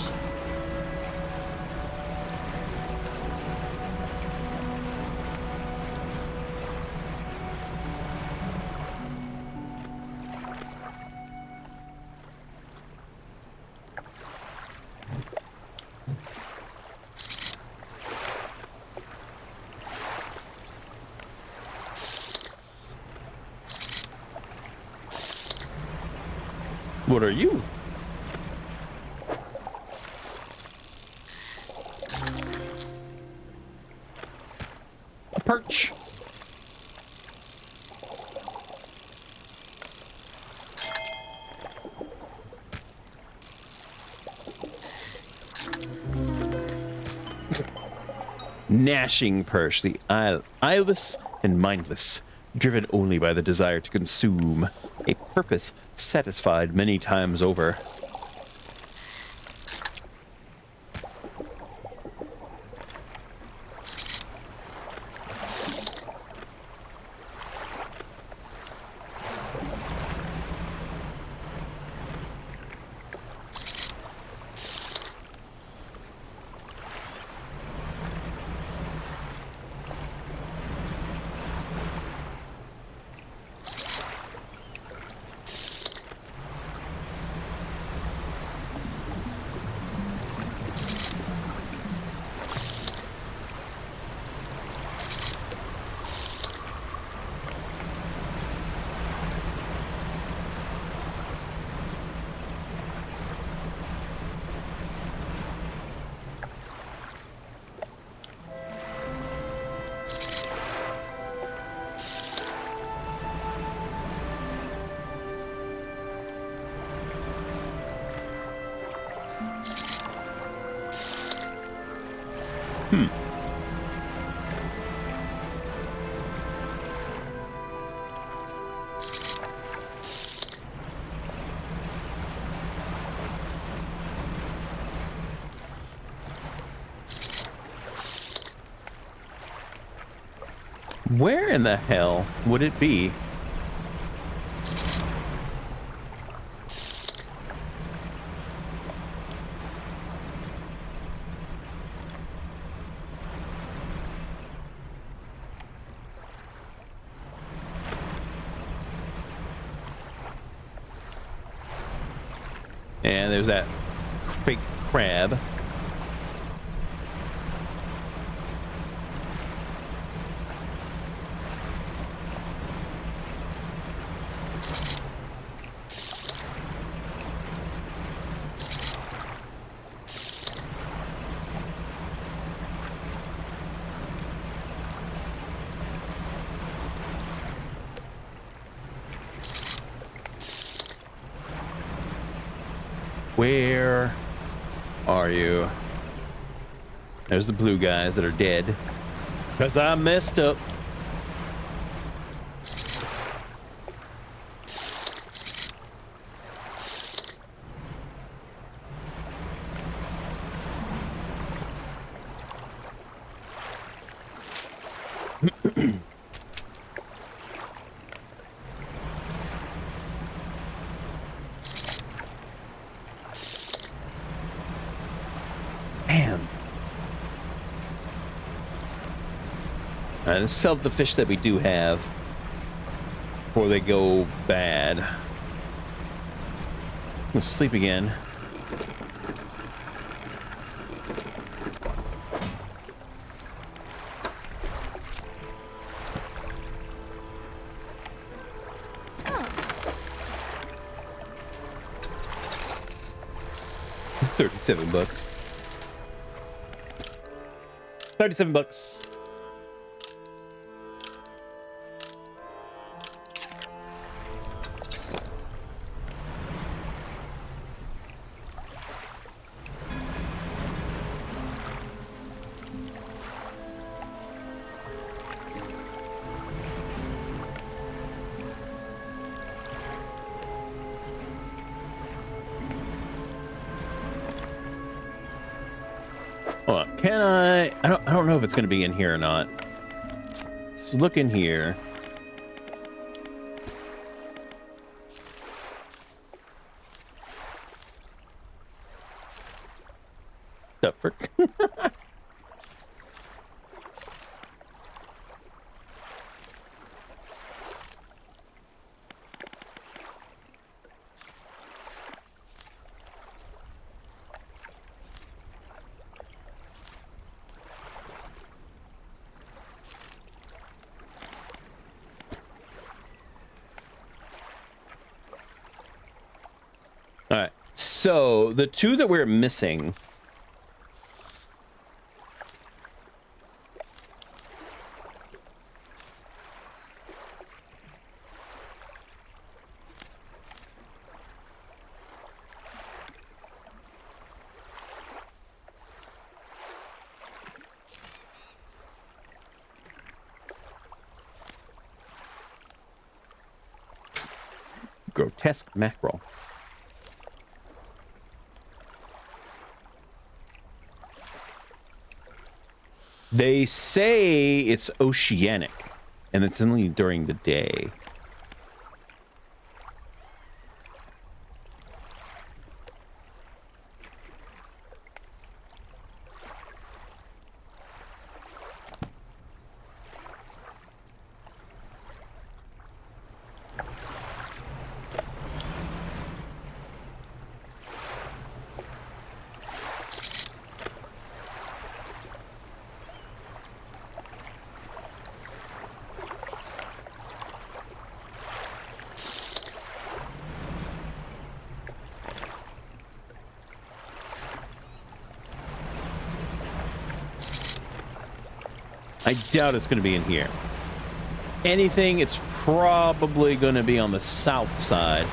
What are you? A perch. Gnashing perch, the eyeless and mindless, driven only by the desire to consume, a purpose satisfied many times over. Where in the hell would it be? And there's that big crab. Where are you? There's the blue guys that are dead. 'Cause I messed up. Man. Alright, let's sell the fish that we do have before they go bad. I'm gonna sleep again. $37. 37 bucks. Hold on. Can I don't know if it's going to be in here or not. Let's look in here. The frick? All right. So the two that we're missing. grotesque mackerel. They say it's oceanic, and it's only during the day. I doubt it's going to be in here. Anything, it's probably going to be on the south side.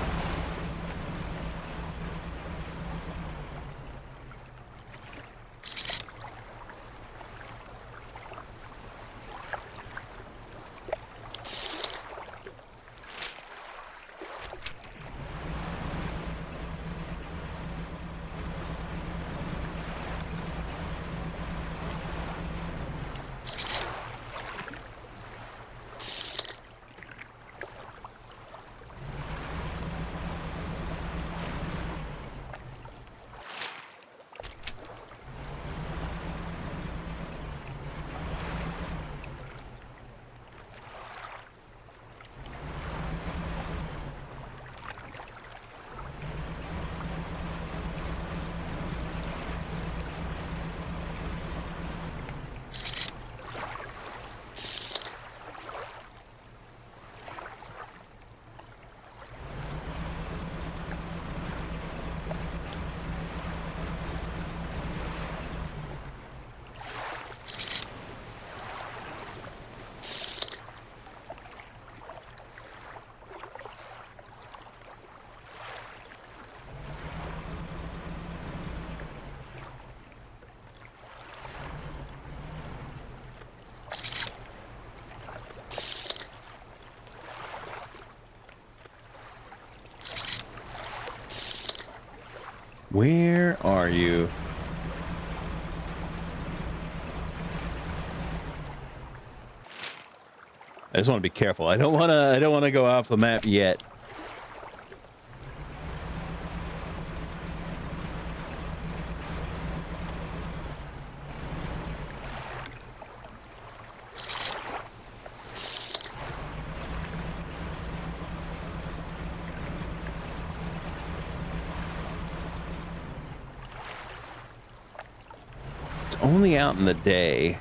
Where are you? I just want to be careful. I don't want to go off the map yet. It's only out in the day.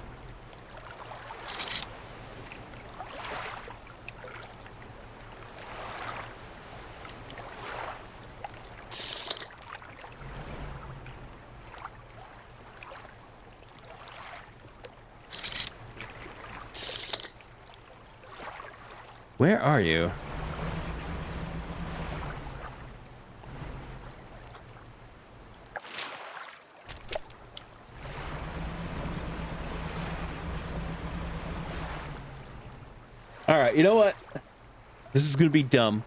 Where are you? All right, you know what? This is gonna be dumb.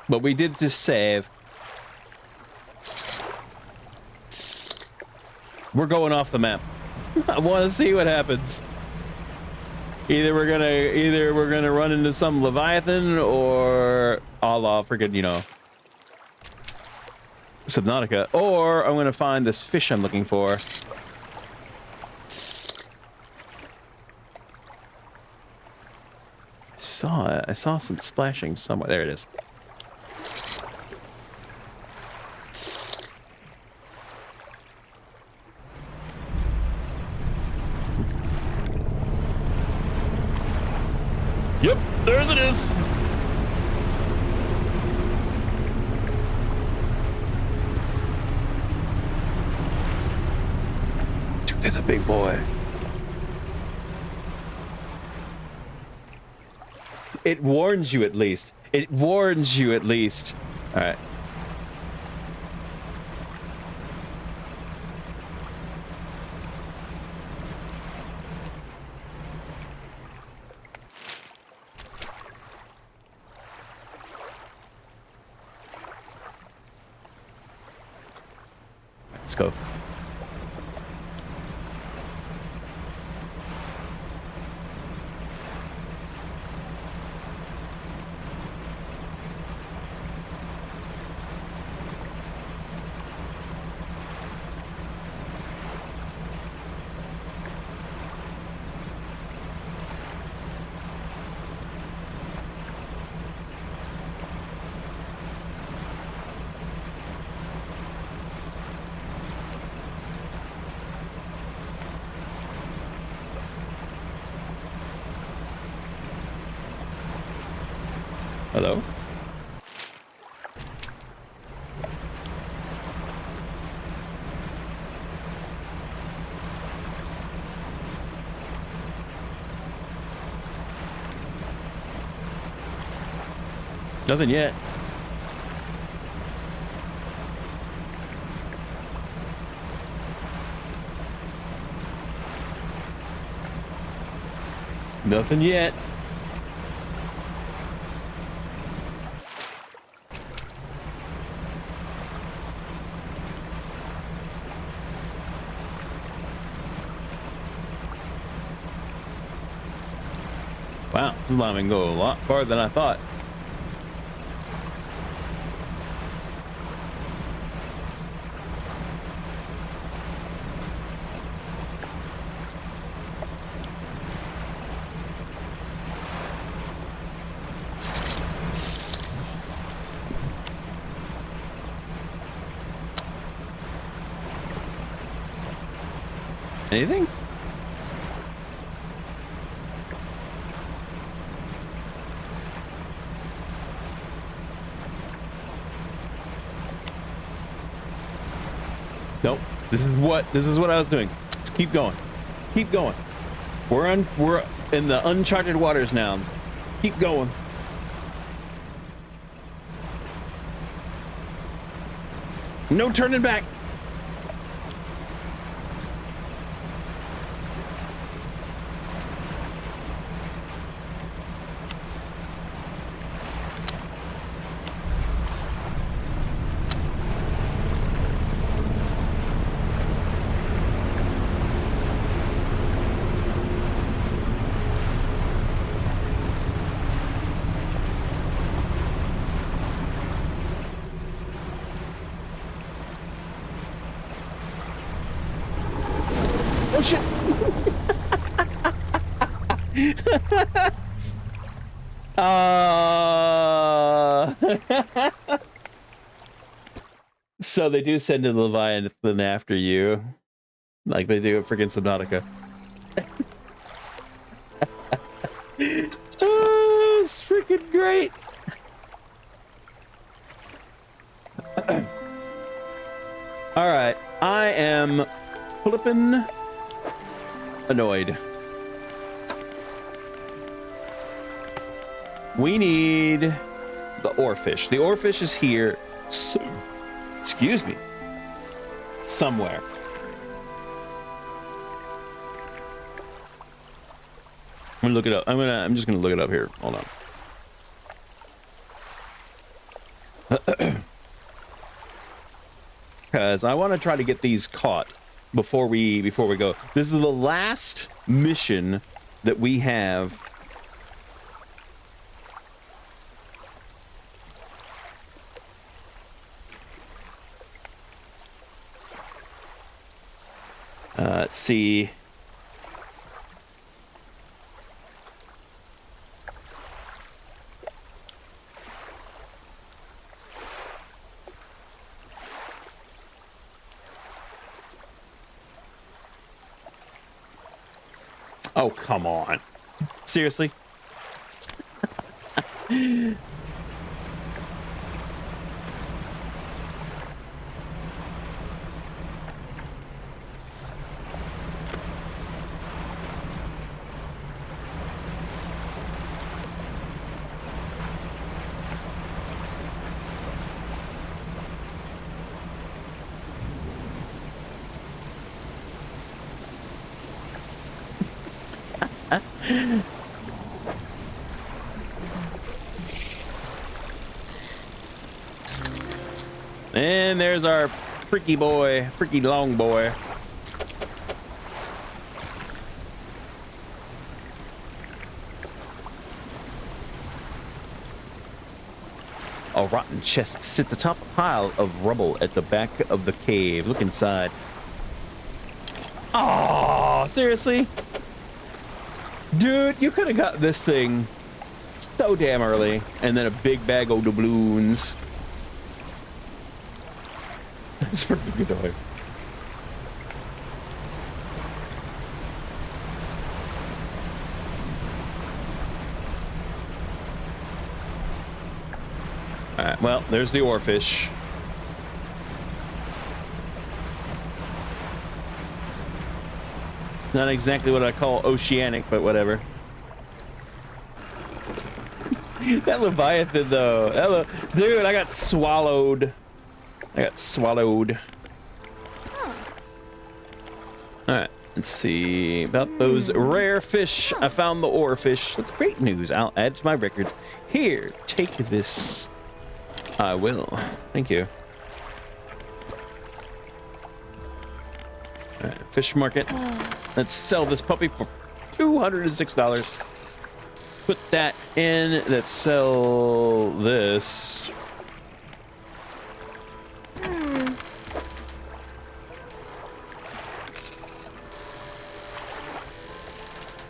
But we did just save. We're going off the map. I want to see what happens. Either we're gonna run into some Leviathan or a la freaking, you know, Subnautica, or I'm gonna find this fish I'm looking for. I saw some splashing somewhere. There it is. Yep, there's it is. Dude, that's a big boy. It warns you at least. It warns you at least. All right. Let's go. Hello? Nothing yet. Nothing yet. Wow, this is allowing me to go a lot farther than I thought. Anything? Nope. This is what I was doing. Let's keep going. Keep going. We're in the uncharted waters now. Keep going. No turning back. Oh shit! So they do send a Leviathan after you, like they do at freaking Subnautica. Oh, it's freaking great! All right, I am flippin' annoyed. We need the oarfish. The oarfish is here. So, excuse me. Somewhere. I'm gonna look it up. I'm just gonna look it up here. Hold on. Because I want to try to get these caught before we go. This is the last mission that we have. Let's see. Oh, come on. Seriously? And there's our freaky boy, freaky long boy. A rotten chest sits atop a pile of rubble at the back of the cave. Look inside. Oh, seriously? Dude, you could have got this thing so damn early. And then a big bag of doubloons. That's pretty good toy. Alright, well, there's the oarfish. Not exactly what I call oceanic, but whatever. That Leviathan, though. Dude, I got swallowed. Alright, let's see. About those rare fish. I found the oarfish. That's great news. I'll add to my records. Here, take this. I will. Thank you. All right, fish market. Let's sell this puppy for $206. Put that in. Let's sell this.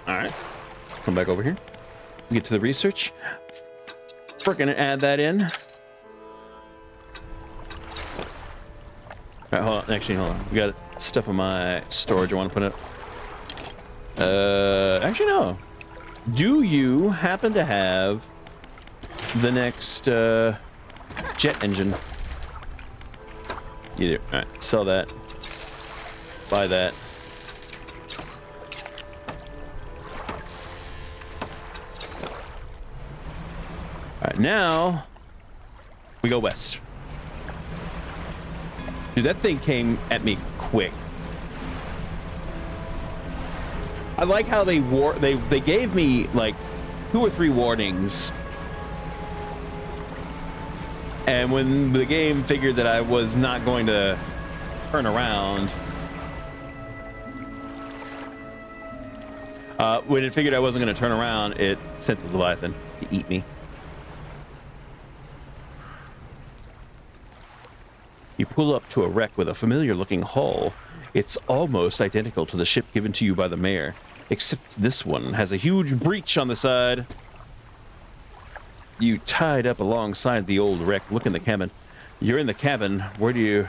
All right. Come back over here. Get to the research. We're gonna add that in. All right, hold on. Actually, hold on. We got stuff in my storage I want to put it. Actually, no. Do you happen to have the next jet engine? Either. All right, sell that. Buy that. All right, now we go west. Dude, that thing came at me quick. I like how they gave me like 2 or 3 warnings. And when the game figured that I was not going to turn around, when it figured I wasn't going to turn around, it sent the Leviathan to eat me. You pull up to a wreck with a familiar-looking hull. It's almost identical to the ship given to you by the mayor, except this one has a huge breach on the side. You tied up alongside the old wreck. Look in the cabin. You're in the cabin. Where do you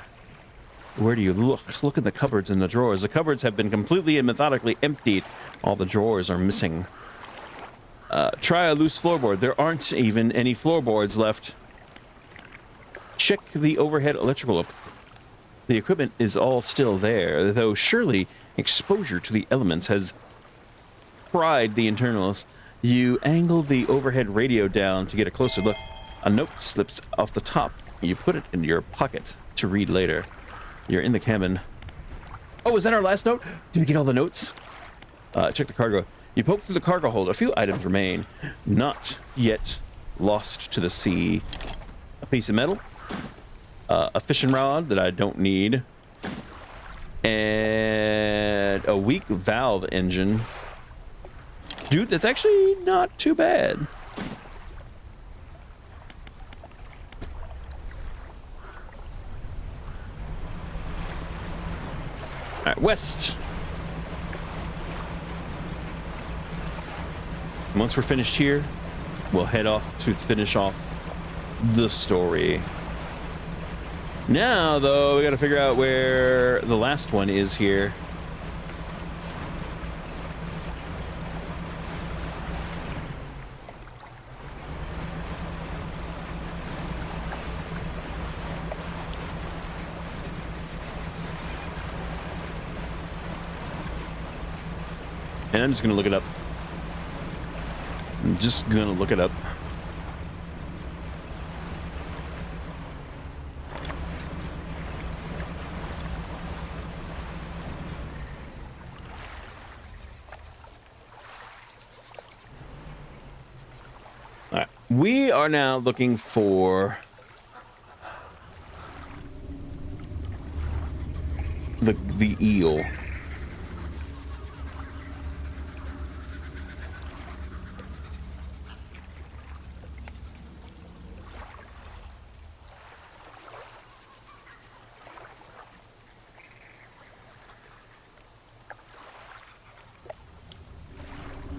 look? Look in the cupboards and the drawers. The cupboards have been completely and methodically emptied. All the drawers are missing. Try a loose floorboard. There aren't even any floorboards left. Check the overhead electrical. The equipment is all still there, though surely exposure to the elements has fried the internals. You angle the overhead radio down to get a closer look. A note slips off the top. You put it in your pocket to read later. You're in the cabin. Oh, is that our last note? Did we get all the notes? Check the cargo. You poke through the cargo hold. A few items remain. Not yet lost to the sea. A piece of metal. A fishing rod that I don't need. And a weak valve engine. Dude, that's actually not too bad. All right, west. Once we're finished here, we'll head off to finish off the story. Now, though, we got to figure out where the last one is here. And I'm just going to look it up. I'm just going to look it up. All right. We are now looking for the eel.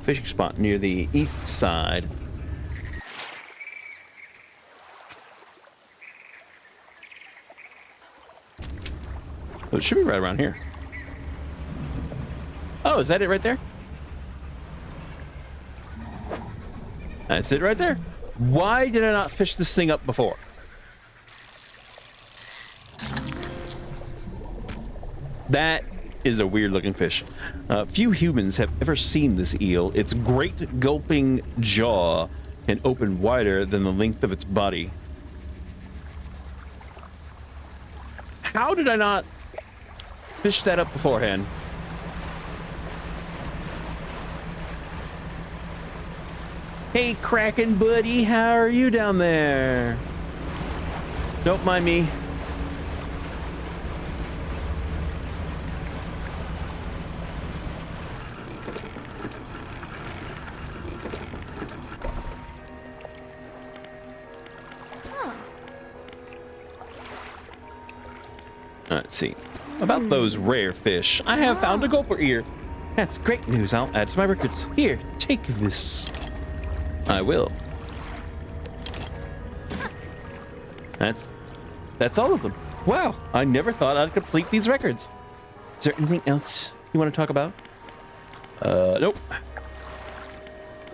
Fishing spot near the east side. Oh, it should be right around here. Oh, is that it right there? That's it right there. Why did I not fish this thing up before? That is a weird looking fish. Few humans have ever seen this eel. Its great gulping jaw can open wider than the length of its body. How did I not fish that up beforehand? Hey, Kraken buddy, how are you down there? Don't mind me. Let's see. About those rare fish, I have found a gulper ear. That's great news. I'll add it to my records. Here, take this. I will. That's all of them. Wow, I never thought I'd complete these records. Is there anything else you want to talk about? Nope.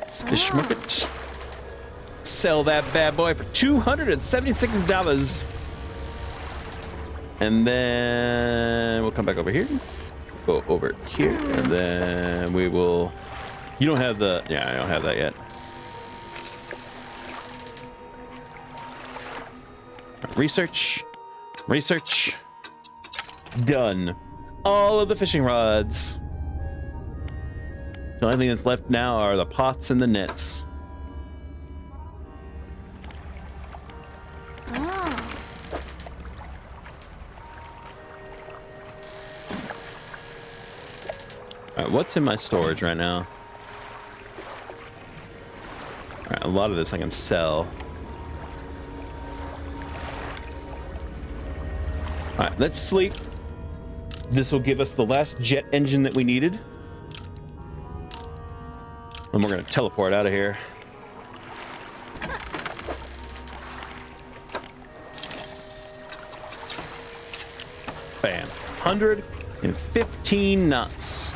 Fish market. Sell that bad boy for $276. And then we'll come back over here. Go over here, and then we will... You don't have the... Yeah, I don't have that yet. Research. Research. Done. All of the fishing rods. The only thing that's left now are the pots and the nets. Alright, what's in my storage right now? Alright, a lot of this I can sell. Alright, let's sleep. This will give us the last jet engine that we needed. And we're going to teleport out of here. Bam. 115 knots.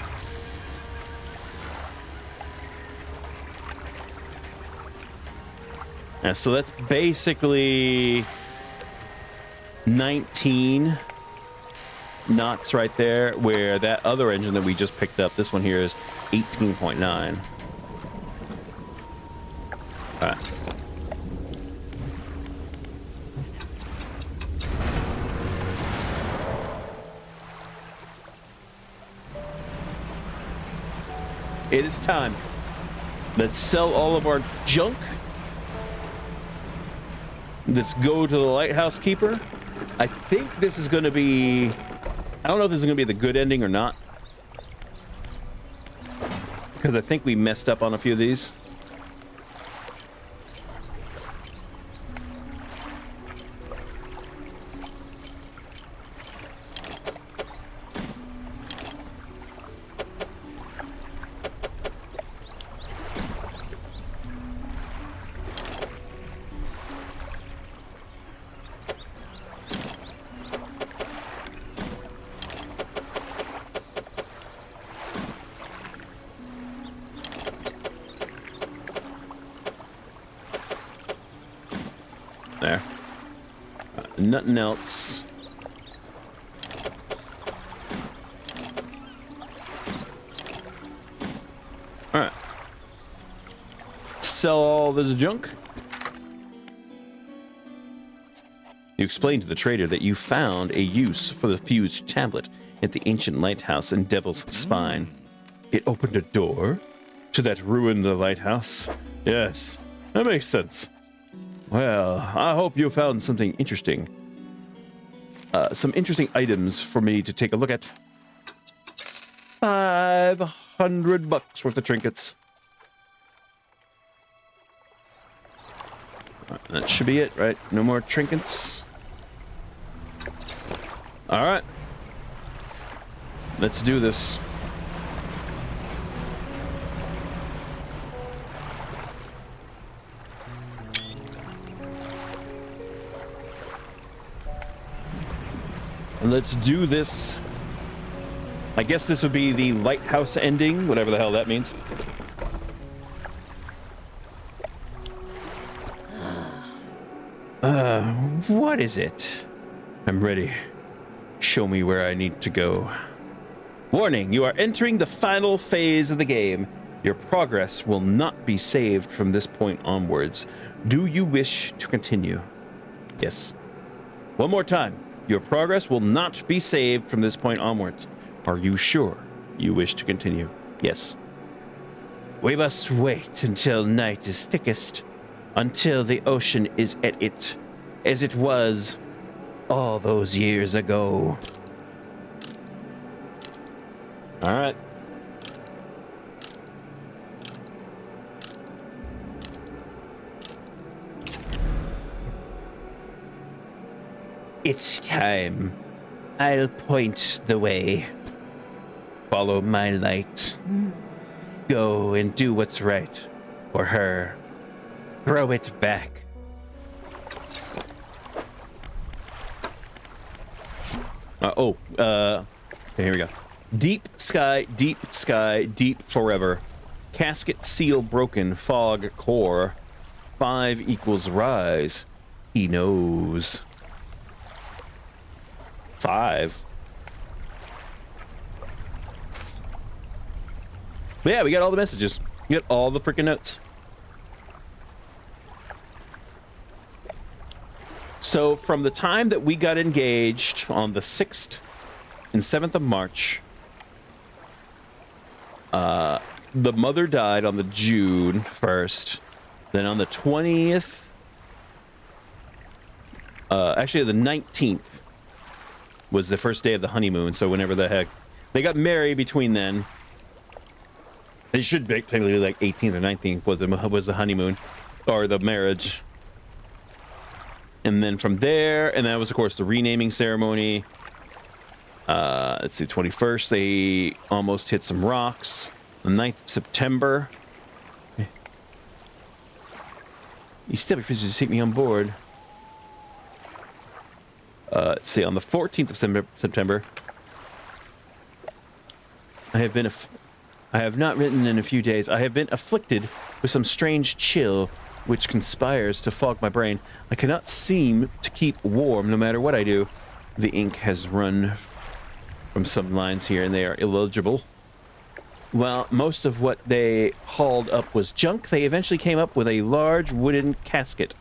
Yeah, so that's basically 19 knots right there, where that other engine that we just picked up, this one here, is 18.9. All right. It is time. Let's sell all of our junk. Let's go to the lighthouse keeper. I think this is going to be... I don't know if this is going to be the good ending or not. Because I think we messed up on a few of these. There. Nothing else. Alright. Sell all this junk. You explained to the trader that you found a use for the fused tablet at the ancient lighthouse in Devil's Spine. It opened a door to that ruined lighthouse. Yes, that makes sense. Well, I hope you found something interesting. some interesting items for me to take a look at. 500 bucks worth of trinkets. That should be it, right? No more trinkets. All right. Let's do this. Let's do this. I guess this would be the lighthouse ending, whatever the hell that means. What is it? I'm ready. Show me where I need to go. Warning, you are entering the final phase of the game. Your progress will not be saved from this point onwards. Do you wish to continue? Yes. One more time. Your progress will not be saved from this point onwards. Are you sure you wish to continue? Yes. We must wait until night is thickest, until the ocean is at it, as it was all those years ago. All right. It's time. I'll point the way. Follow my light. Go and do what's right for her. Throw it back. Okay, here we go. Deep sky, deep forever. Casket seal broken, fog core. 5 equals rise. He knows. 5. But yeah, we got all the messages. We got all the freaking notes. So from the time that we got engaged on the 6th and 7th of March, the mother died on the June 1st. Then on the 20th, actually the 19th was the first day of the honeymoon. So whenever the heck they got married between then. It should be technically like 18th or 19th was the honeymoon or the marriage. And then from there, and that was of course the renaming ceremony. Let's see, 21st, they almost hit some rocks. The 9th of September. You still be free to take me on board. Let's see, on the 14th of September, I have not written in a few days. I have been afflicted with some strange chill, which conspires to fog my brain. I cannot seem to keep warm no matter what I do. The ink has run from some lines here and they are illegible. While most of what they hauled up was junk, they eventually came up with a large wooden casket.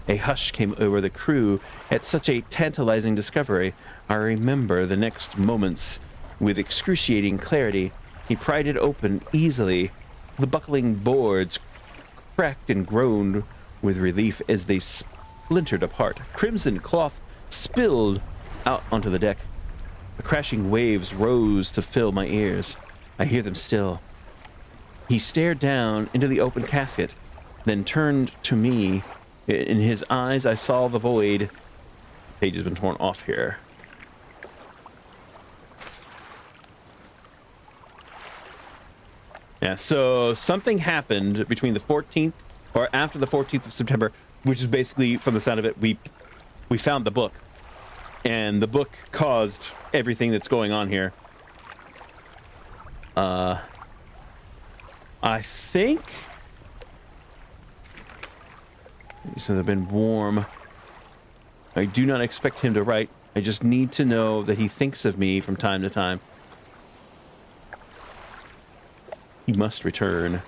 A hush came over the crew at such a tantalizing discovery. I remember the next moments with excruciating clarity. He pried it open easily. The buckling boards cracked and groaned with relief as they splintered apart. Crimson cloth spilled out onto the deck. The crashing waves rose to fill my ears. I hear them still. He stared down into the open casket, then turned to me. In his eyes, I saw the void. The page has been torn off here. Yeah, so something happened between the 14th, or after the 14th of September, which is basically, from the sound of it, we found the book. And the book caused everything that's going on here. I think... Since I've been warm, I do not expect him to write. I just need to know that he thinks of me from time to time. He must return.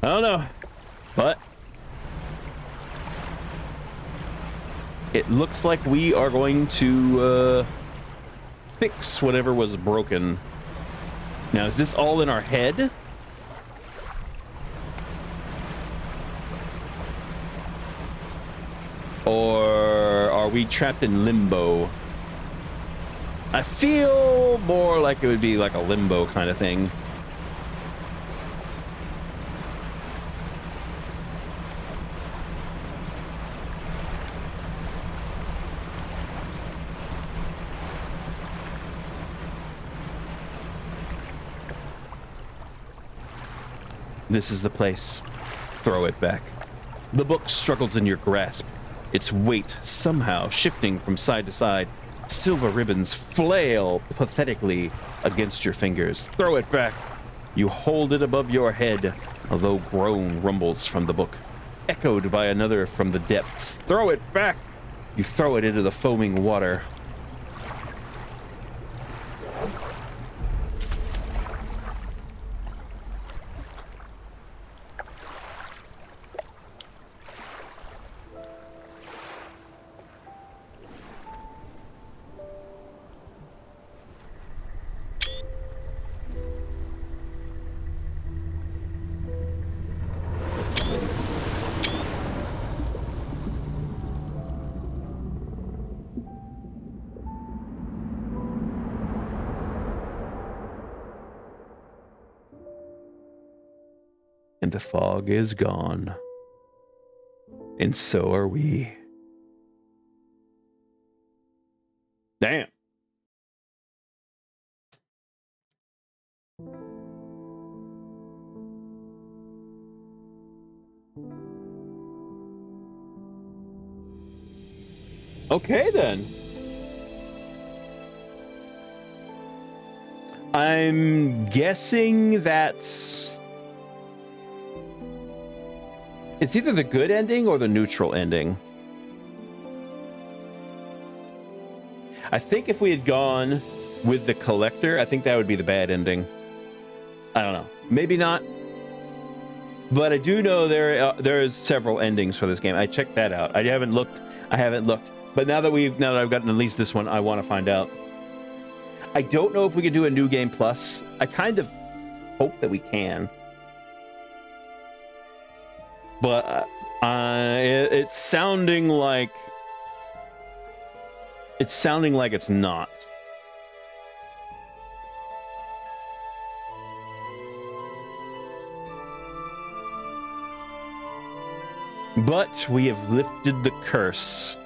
I don't know, but it looks like we are going to fix whatever was broken. Now, is this all in our head? Or are we trapped in limbo? I feel more like it would be like a limbo kind of thing. This is the place. Throw it back. The book struggles in your grasp, its weight somehow shifting from side to side. Silver ribbons flail pathetically against your fingers. Throw it back. You hold it above your head. A low groan rumbles from the book, echoed by another from the depths. Throw it back. You throw it into the foaming water. And the fog is gone. And so are we. Damn. Okay, then. I'm guessing that's... It's either the good ending or the neutral ending. I think if we had gone with the collector, I think that would be the bad ending. I don't know. Maybe not. But I do know there's several endings for this game. I checked that out. I haven't looked. But now that I've gotten at least this one, I want to find out. I don't know if we could do a new game plus. I kind of hope that we can. But it's sounding like it's not. But we have lifted the curse.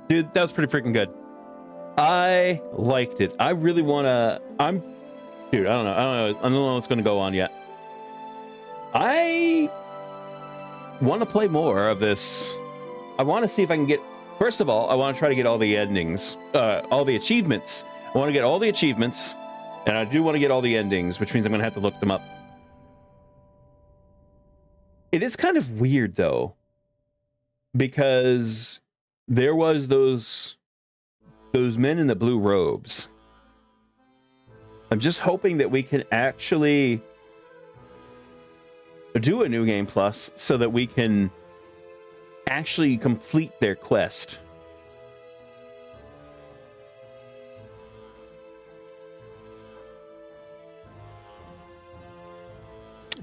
Dude, that was pretty freaking good. I liked it. I really want to... Dude, I don't know what's going to go on yet. I want to play more of this. I want to see if I can get... First of all, I want to try to get all the endings. All the achievements. I want to get all the achievements. And I do want to get all the endings, which means I'm going to have to look them up. It is kind of weird, though. Because... there was those men in the blue robes. I'm just hoping that we can actually do a new game plus so that we can actually complete their quest.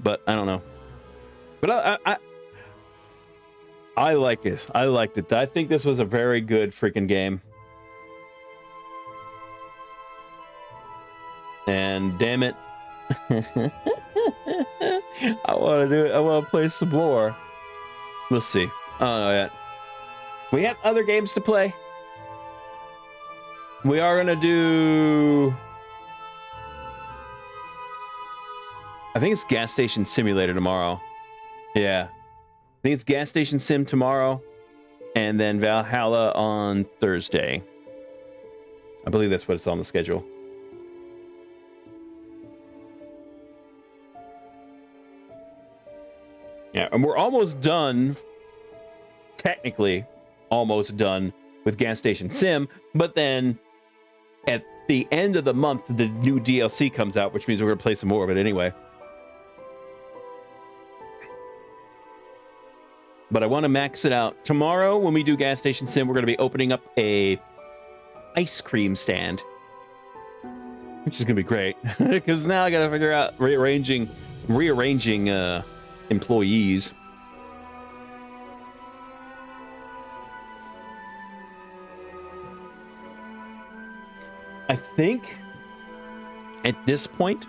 But I don't know. But I like it. I liked it. I think this was a very good freaking game. And damn it. I want to do it. I want to play some more. Let's see. I don't know yet. We have other games to play. We are going to do... I think it's Gas Station Simulator tomorrow. Yeah. I think it's Gas Station Sim tomorrow, and then Valhalla on Thursday. I believe that's what it's on the schedule. Yeah, and we're almost done, technically almost done with Gas Station Sim, but then at the end of the month, the new DLC comes out, which means we're going to play some more of it anyway. But I want to max it out. Tomorrow, when we do Gas Station Sim, we're going to be opening up a ice cream stand, which is going to be great, because now I got to figure out rearranging employees. I think at this point,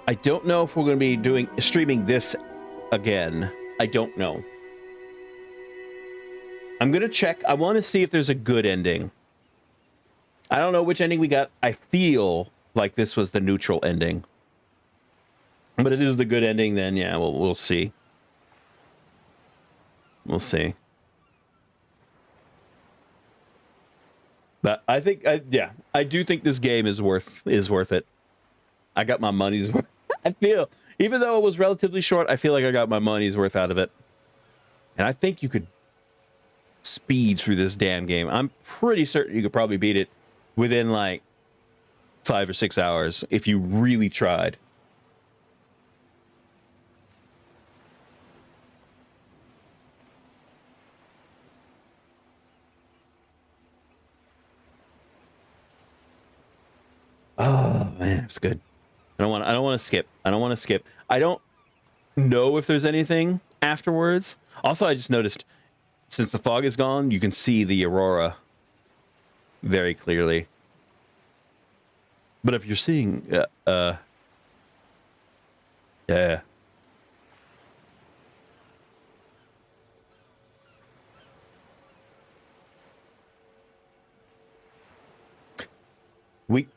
I don't know if we're going to be streaming this again. I don't know. I'm going to check. I want to see if there's a good ending. I don't know which ending we got. I feel like this was the neutral ending. But if this is the good ending, then yeah, we'll see. We'll see. But I think, I do think this game is worth it. I got my money's worth. I feel, even though it was relatively short, I feel like I got my money's worth out of it. And I think you could speed through this damn game. I'm pretty certain you could probably beat it within like 5 or 6 hours if you really tried. Oh man, it's good. I don't want to skip. I don't know if there's anything afterwards. Also, I just noticed since the fog is gone, you can see the aurora very clearly. But if you're seeing yeah. We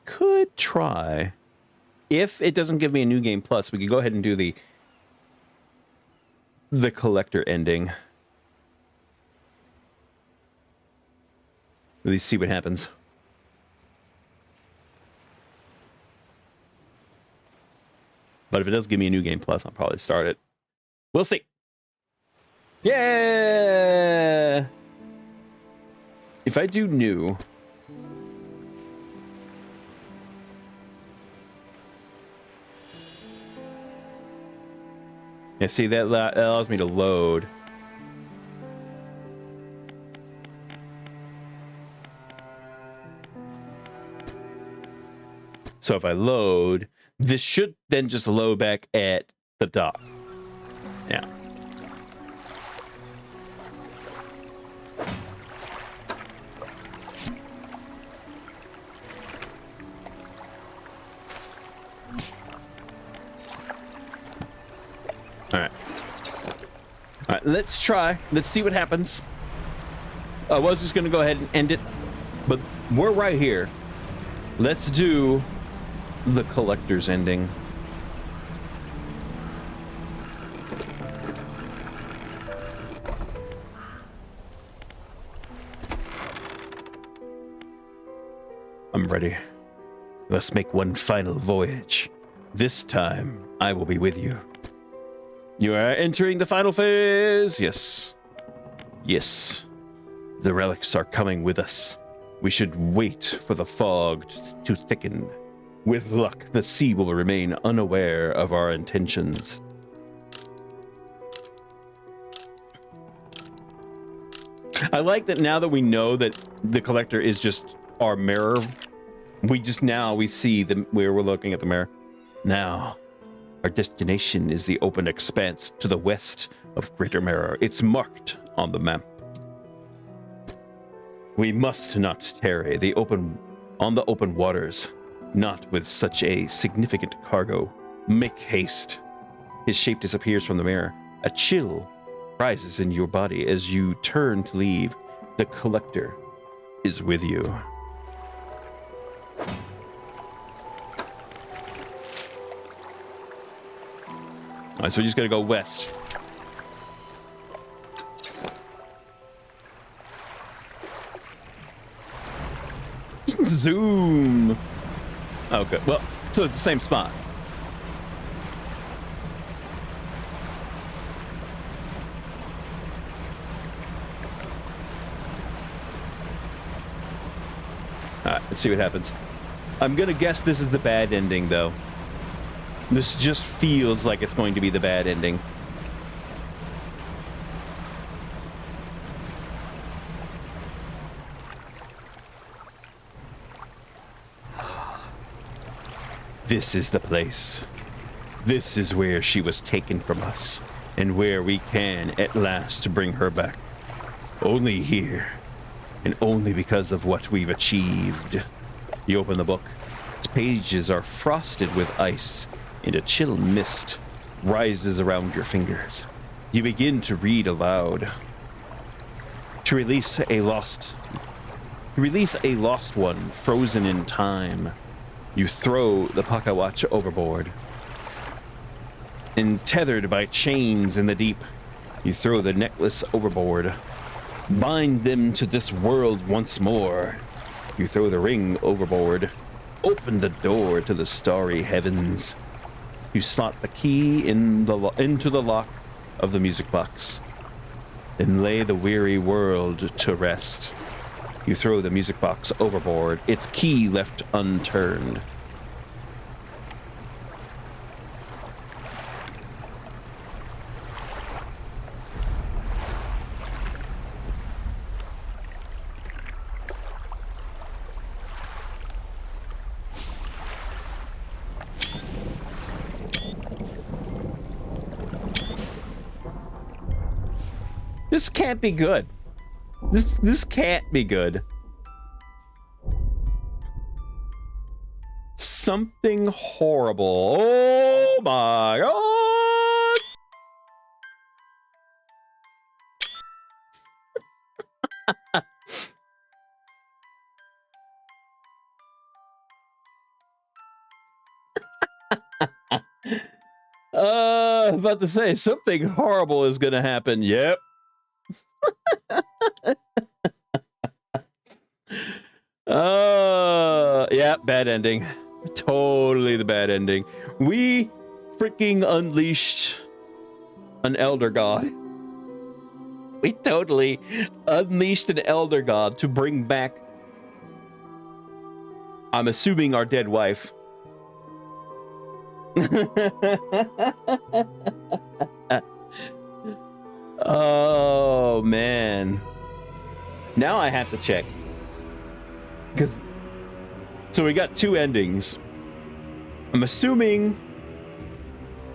could try. If it doesn't give me a new game plus, we could go ahead and do the collector ending. At least see what happens. But if it does give me a new game plus, I'll probably start it. We'll see. Yeah! If I do new... Yeah, see, that allows me to load. So if I load, this should then just load back at the dock. Yeah. All right, let's try. Let's see what happens. I was just going to go ahead and end it, but we're right here. Let's do the collector's ending. I'm ready. Let's make one final voyage. This time, I will be with you. You are entering the final phase. Yes. Yes. The relics are coming with us. We should wait for the fog to thicken. With luck, the sea will remain unaware of our intentions. I like that now that we know that the collector is just our mirror. We see where we're looking at the mirror. Now, our destination is the open expanse to the west of Greater Mirror. It's marked on the map. We must not tarry on the open waters, not with such a significant cargo. Make haste. His shape disappears from the mirror. A chill rises in your body as you turn to leave. The collector is with you. All right, so we just gotta go west. Zoom. Oh, good. Well, so it's the same spot. All right, let's see what happens. I'm gonna guess this is the bad ending, though. This just feels like it's going to be the bad ending. This is the place. This is where she was taken from us, and where we can, at last, bring her back. Only here, and only because of what we've achieved. You open the book. Its pages are frosted with ice, and a chill mist rises around your fingers. You begin to read aloud. To release a lost one frozen in time, you throw the Pakawatch overboard. And tethered by chains in the deep, you throw the necklace overboard. Bind them to this world once more. You throw the ring overboard. Open the door to the starry heavens. You slot the key into the lock of the music box and lay the weary world to rest. You throw the music box overboard, its key left unturned. This can't be good. This can't be good. Something horrible. Oh my god. About to say something horrible is gonna happen. Yep. Yeah, bad ending. Totally the bad ending. We freaking unleashed an elder god. We totally unleashed an elder god to bring back, I'm assuming, our dead wife. Oh, man. Now I have to check. So we got two endings. I'm assuming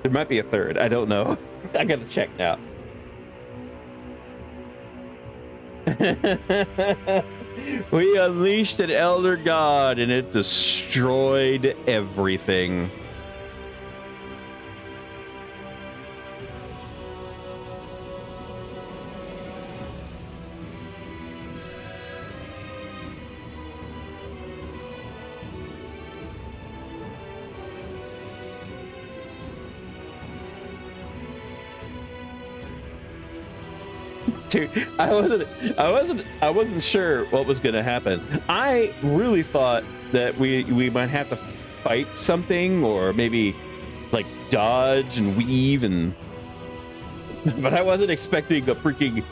there might be a third. I don't know. I gotta check now. We unleashed an elder god and it destroyed everything. Dude, I wasn't sure what was gonna happen. I really thought that we might have to fight something, or maybe like dodge and weave, but I wasn't expecting a freaking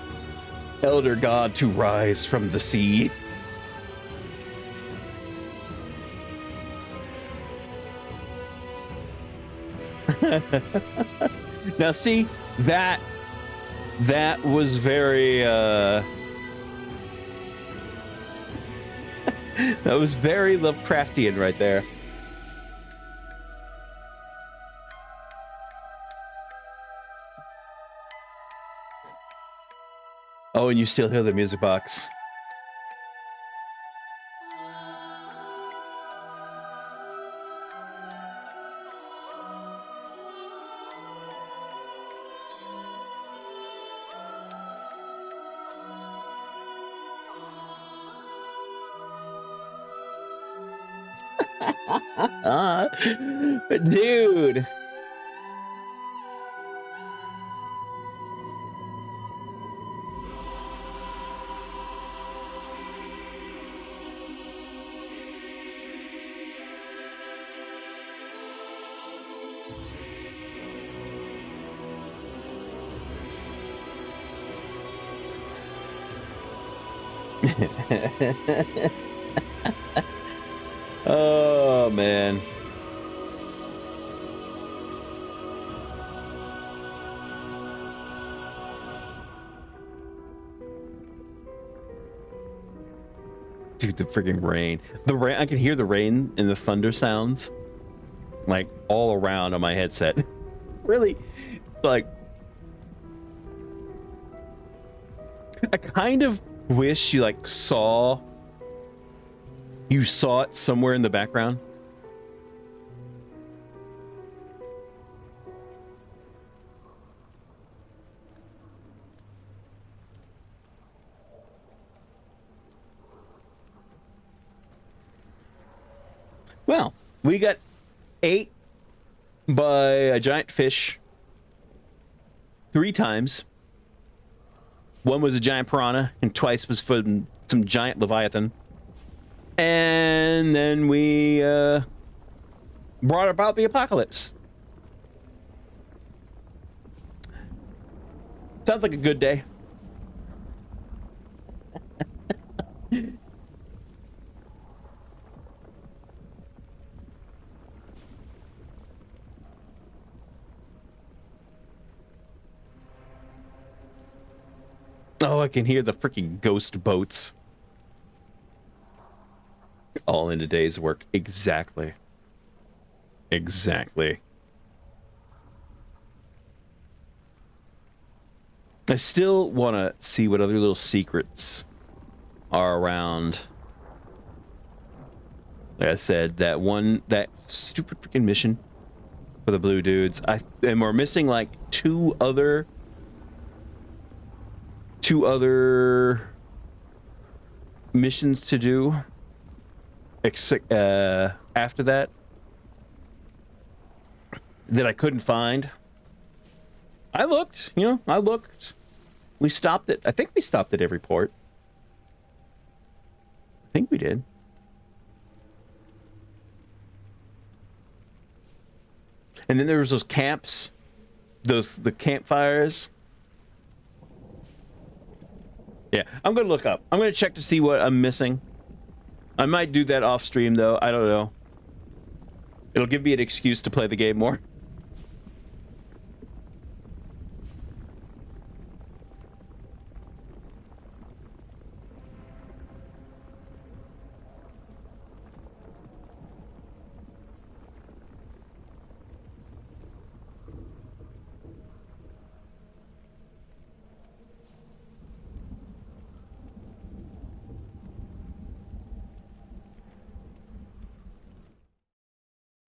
elder god to rise from the sea. Now see, that was very that was very Lovecraftian right there. Oh, and you still hear the music box. Dude. Oh, man. Dude, the freaking rain. The rain, I can hear the rain and the thunder sounds like all around on my headset. Really, like, I kind of wish you like saw it somewhere in the background. Well, we got ate by a giant fish 3 times. One was a giant piranha, and twice was from some giant leviathan. And then we brought about the apocalypse. Sounds like a good day. Oh, I can hear the freaking ghost boats. All in a day's work. Exactly. Exactly. I still want to see what other little secrets are around. Like I said, that stupid freaking mission for the blue dudes. And we're missing like two other missions to do. After that I couldn't find. I looked. We stopped it. I think we stopped at every port. I think we did. And then there was those camps, the campfires. Yeah, I'm gonna look up. I'm gonna check to see what I'm missing. I might do that off stream though. I don't know. It'll give me an excuse to play the game more.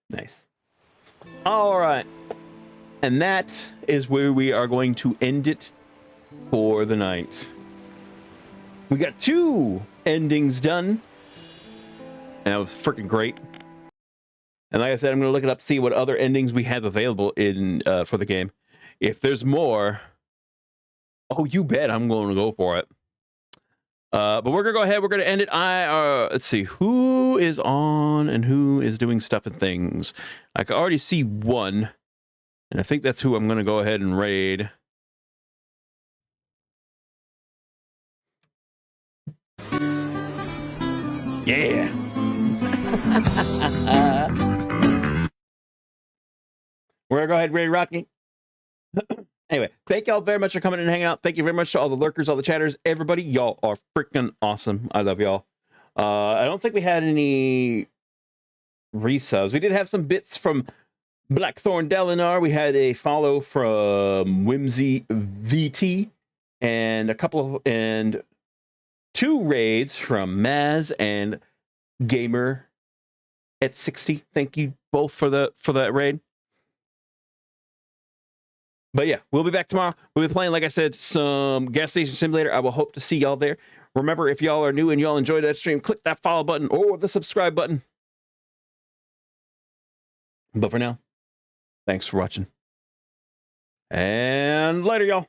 Nice. All right. And that is where we are going to end it for the night. We got 2 endings done. And that was freaking great. And like I said, I'm going to look it up, see what other endings we have available in for the game. If there's more, oh, you bet I'm going to go for it. But we're going to go ahead. We're going to end it. Let's see who is on and who is doing stuff and things. I can already see one, and I think that's who I'm going to go ahead and raid. Yeah. We're going to go ahead and raid Rocky. Anyway, thank y'all very much for coming and hanging out. Thank you very much to all the lurkers, all the chatters, everybody. Y'all are freaking awesome. I love y'all. I don't think we had any resubs. We did have some bits from Blackthorn Delinar. We had a follow from Whimsy VT and 2 raids from Maz and Gamer Ep06. Thank you both for that raid. But yeah, we'll be back tomorrow. We'll be playing, like I said, some Gas Station Simulator. I will hope to see y'all there. Remember, if y'all are new and y'all enjoyed that stream, click that follow button or the subscribe button. But for now, thanks for watching. And later, y'all.